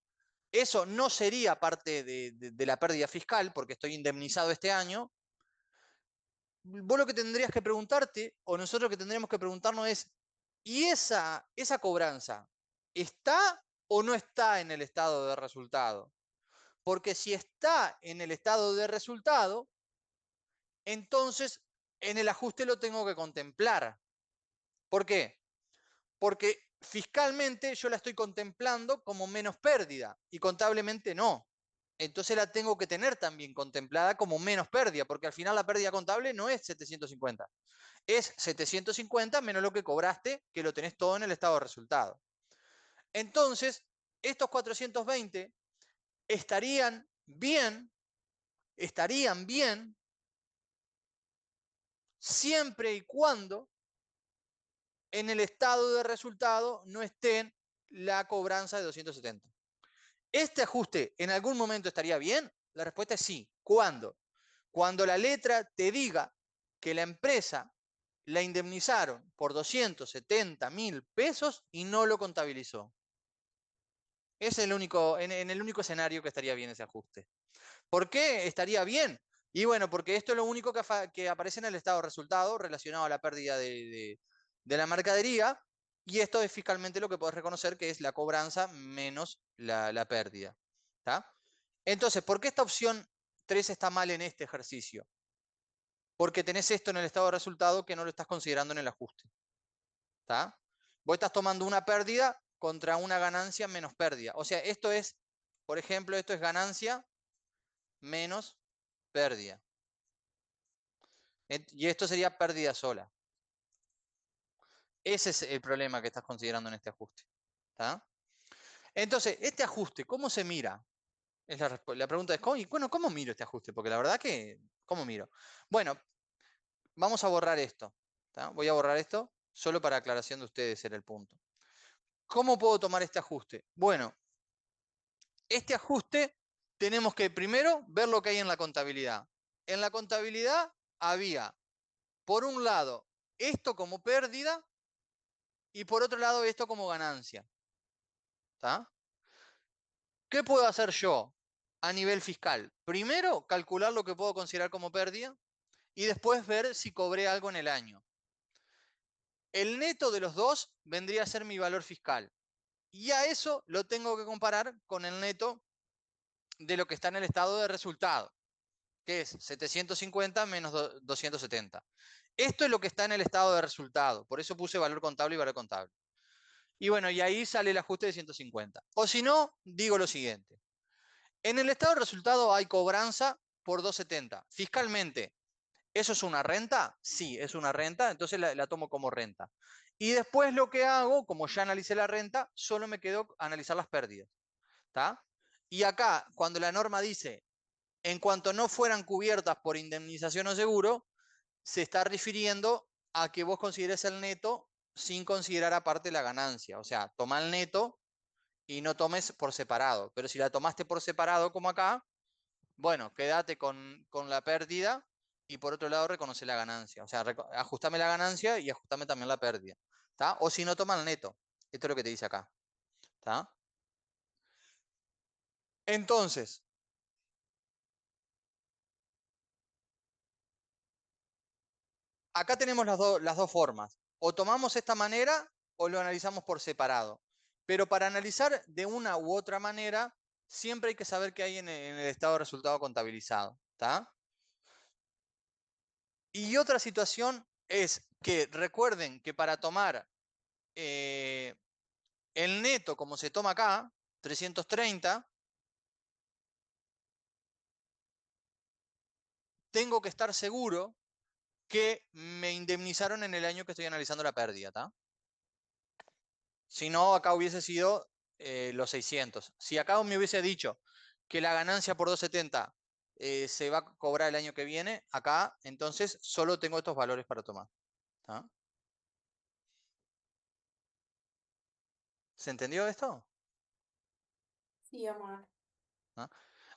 Speaker 1: eso no sería parte de la pérdida fiscal porque estoy indemnizado este año, vos lo que tendrías que preguntarte, o nosotros lo que tendríamos que preguntarnos es, ¿y esa cobranza está o no está en el estado de resultado? Porque si está en el estado de resultado, entonces en el ajuste lo tengo que contemplar. ¿Por qué? Porque fiscalmente yo la estoy contemplando como menos pérdida y contablemente no. Entonces la tengo que tener también contemplada como menos pérdida, porque al final la pérdida contable no es 750, es 750 menos lo que cobraste, que lo tenés todo en el estado de resultado. Entonces, estos 420 estarían bien siempre y cuando en el estado de resultado no estén la cobranza de 270. ¿Este ajuste en algún momento estaría bien? La respuesta es sí. ¿Cuándo? Cuando la letra te diga que la empresa la indemnizaron por 270.000 pesos y no lo contabilizó. Es el único, en el único escenario que estaría bien ese ajuste. ¿Por qué estaría bien? Y bueno, porque esto es lo único que aparece en el estado de resultado relacionado a la pérdida de la mercadería, y esto es fiscalmente lo que podés reconocer que es la cobranza menos la pérdida. ¿Está? Entonces, ¿por qué esta opción 3 está mal en este ejercicio? Porque tenés esto en el estado de resultado que no lo estás considerando en el ajuste. ¿Está? Vos estás tomando una pérdida contra una ganancia menos pérdida. O sea, esto es, por ejemplo, esto es ganancia menos pérdida. Y esto sería pérdida sola. Ese es el problema que estás considerando en este ajuste. ¿Está? Entonces, este ajuste, ¿cómo se mira? Es la pregunta es, ¿cómo miro este ajuste? Porque la verdad que, ¿cómo miro? Bueno, vamos a borrar esto. ¿Está? Voy a borrar esto solo para aclaración de ustedes era el punto. ¿Cómo puedo tomar este ajuste? Bueno, este ajuste tenemos que primero ver lo que hay en la contabilidad. En la contabilidad había, por un lado, esto como pérdida y por otro lado esto como ganancia. ¿Está? ¿Qué puedo hacer yo a nivel fiscal? Primero, calcular lo que puedo considerar como pérdida y después ver si cobré algo en el año. El neto de los dos vendría a ser mi valor fiscal. Y a eso lo tengo que comparar con el neto de lo que está en el estado de resultado, que es 750 menos 270. Esto es lo que está en el estado de resultado, por eso puse valor contable y valor contable. Y bueno, y ahí sale el ajuste de 150. O si no, digo lo siguiente. En el estado de resultado hay cobranza por 270. Fiscalmente, ¿eso es una renta? Sí, es una renta, entonces la tomo como renta. Y después lo que hago, como ya analicé la renta, solo me quedo analizar las pérdidas. ¿Está? Y acá, cuando la norma dice, en cuanto no fueran cubiertas por indemnización o seguro, se está refiriendo a que vos consideres el neto sin considerar aparte la ganancia. O sea, toma el neto y no tomes por separado. Pero si la tomaste por separado, como acá, bueno, quédate con la pérdida y por otro lado reconoce la ganancia. O sea, ajustame la ganancia y ajustame también la pérdida. ¿Está? O si no, toma el neto. Esto es lo que te dice acá. ¿Está? Entonces, acá tenemos las dos formas. O tomamos esta manera o lo analizamos por separado. Pero para analizar de una u otra manera, siempre hay que saber qué hay en el estado de resultado contabilizado. ¿Está? Y otra situación es que recuerden que para tomar el neto como se toma acá, 330, tengo que estar seguro que me indemnizaron en el año que estoy analizando la pérdida. ¿Está? Si no, acá hubiese sido los 600. Si acá me hubiese dicho que la ganancia por 270 se va a cobrar el año que viene, acá entonces solo tengo estos valores para tomar. ¿Ah? ¿Se entendió esto?
Speaker 3: Sí, amor.
Speaker 1: ¿Ah?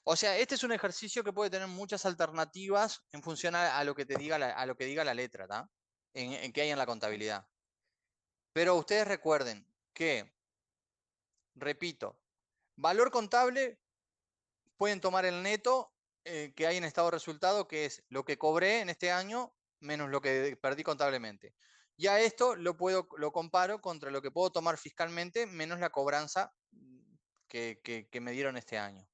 Speaker 1: O sea, este es un ejercicio que puede tener muchas alternativas en función a lo que te diga a lo que diga la letra, ¿tá? En qué hay en la contabilidad. Pero ustedes recuerden que, repito, valor contable pueden tomar el neto que hay en estado de resultado, que es lo que cobré en este año menos lo que perdí contablemente. Ya esto lo comparo contra lo que puedo tomar fiscalmente menos la cobranza que me dieron este año.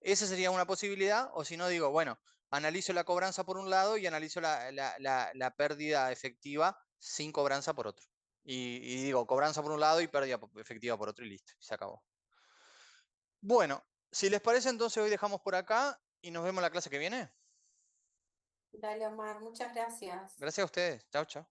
Speaker 1: Esa sería una posibilidad, o si no digo, bueno, analizo la cobranza por un lado y analizo la pérdida efectiva sin cobranza por otro. Y digo, cobranza por un lado y pérdida efectiva por otro y listo, se acabó. Bueno, si les parece, entonces hoy dejamos por acá y nos vemos la clase que viene.
Speaker 3: Dale, Omar, muchas gracias.
Speaker 1: Gracias a ustedes. Chao, chao.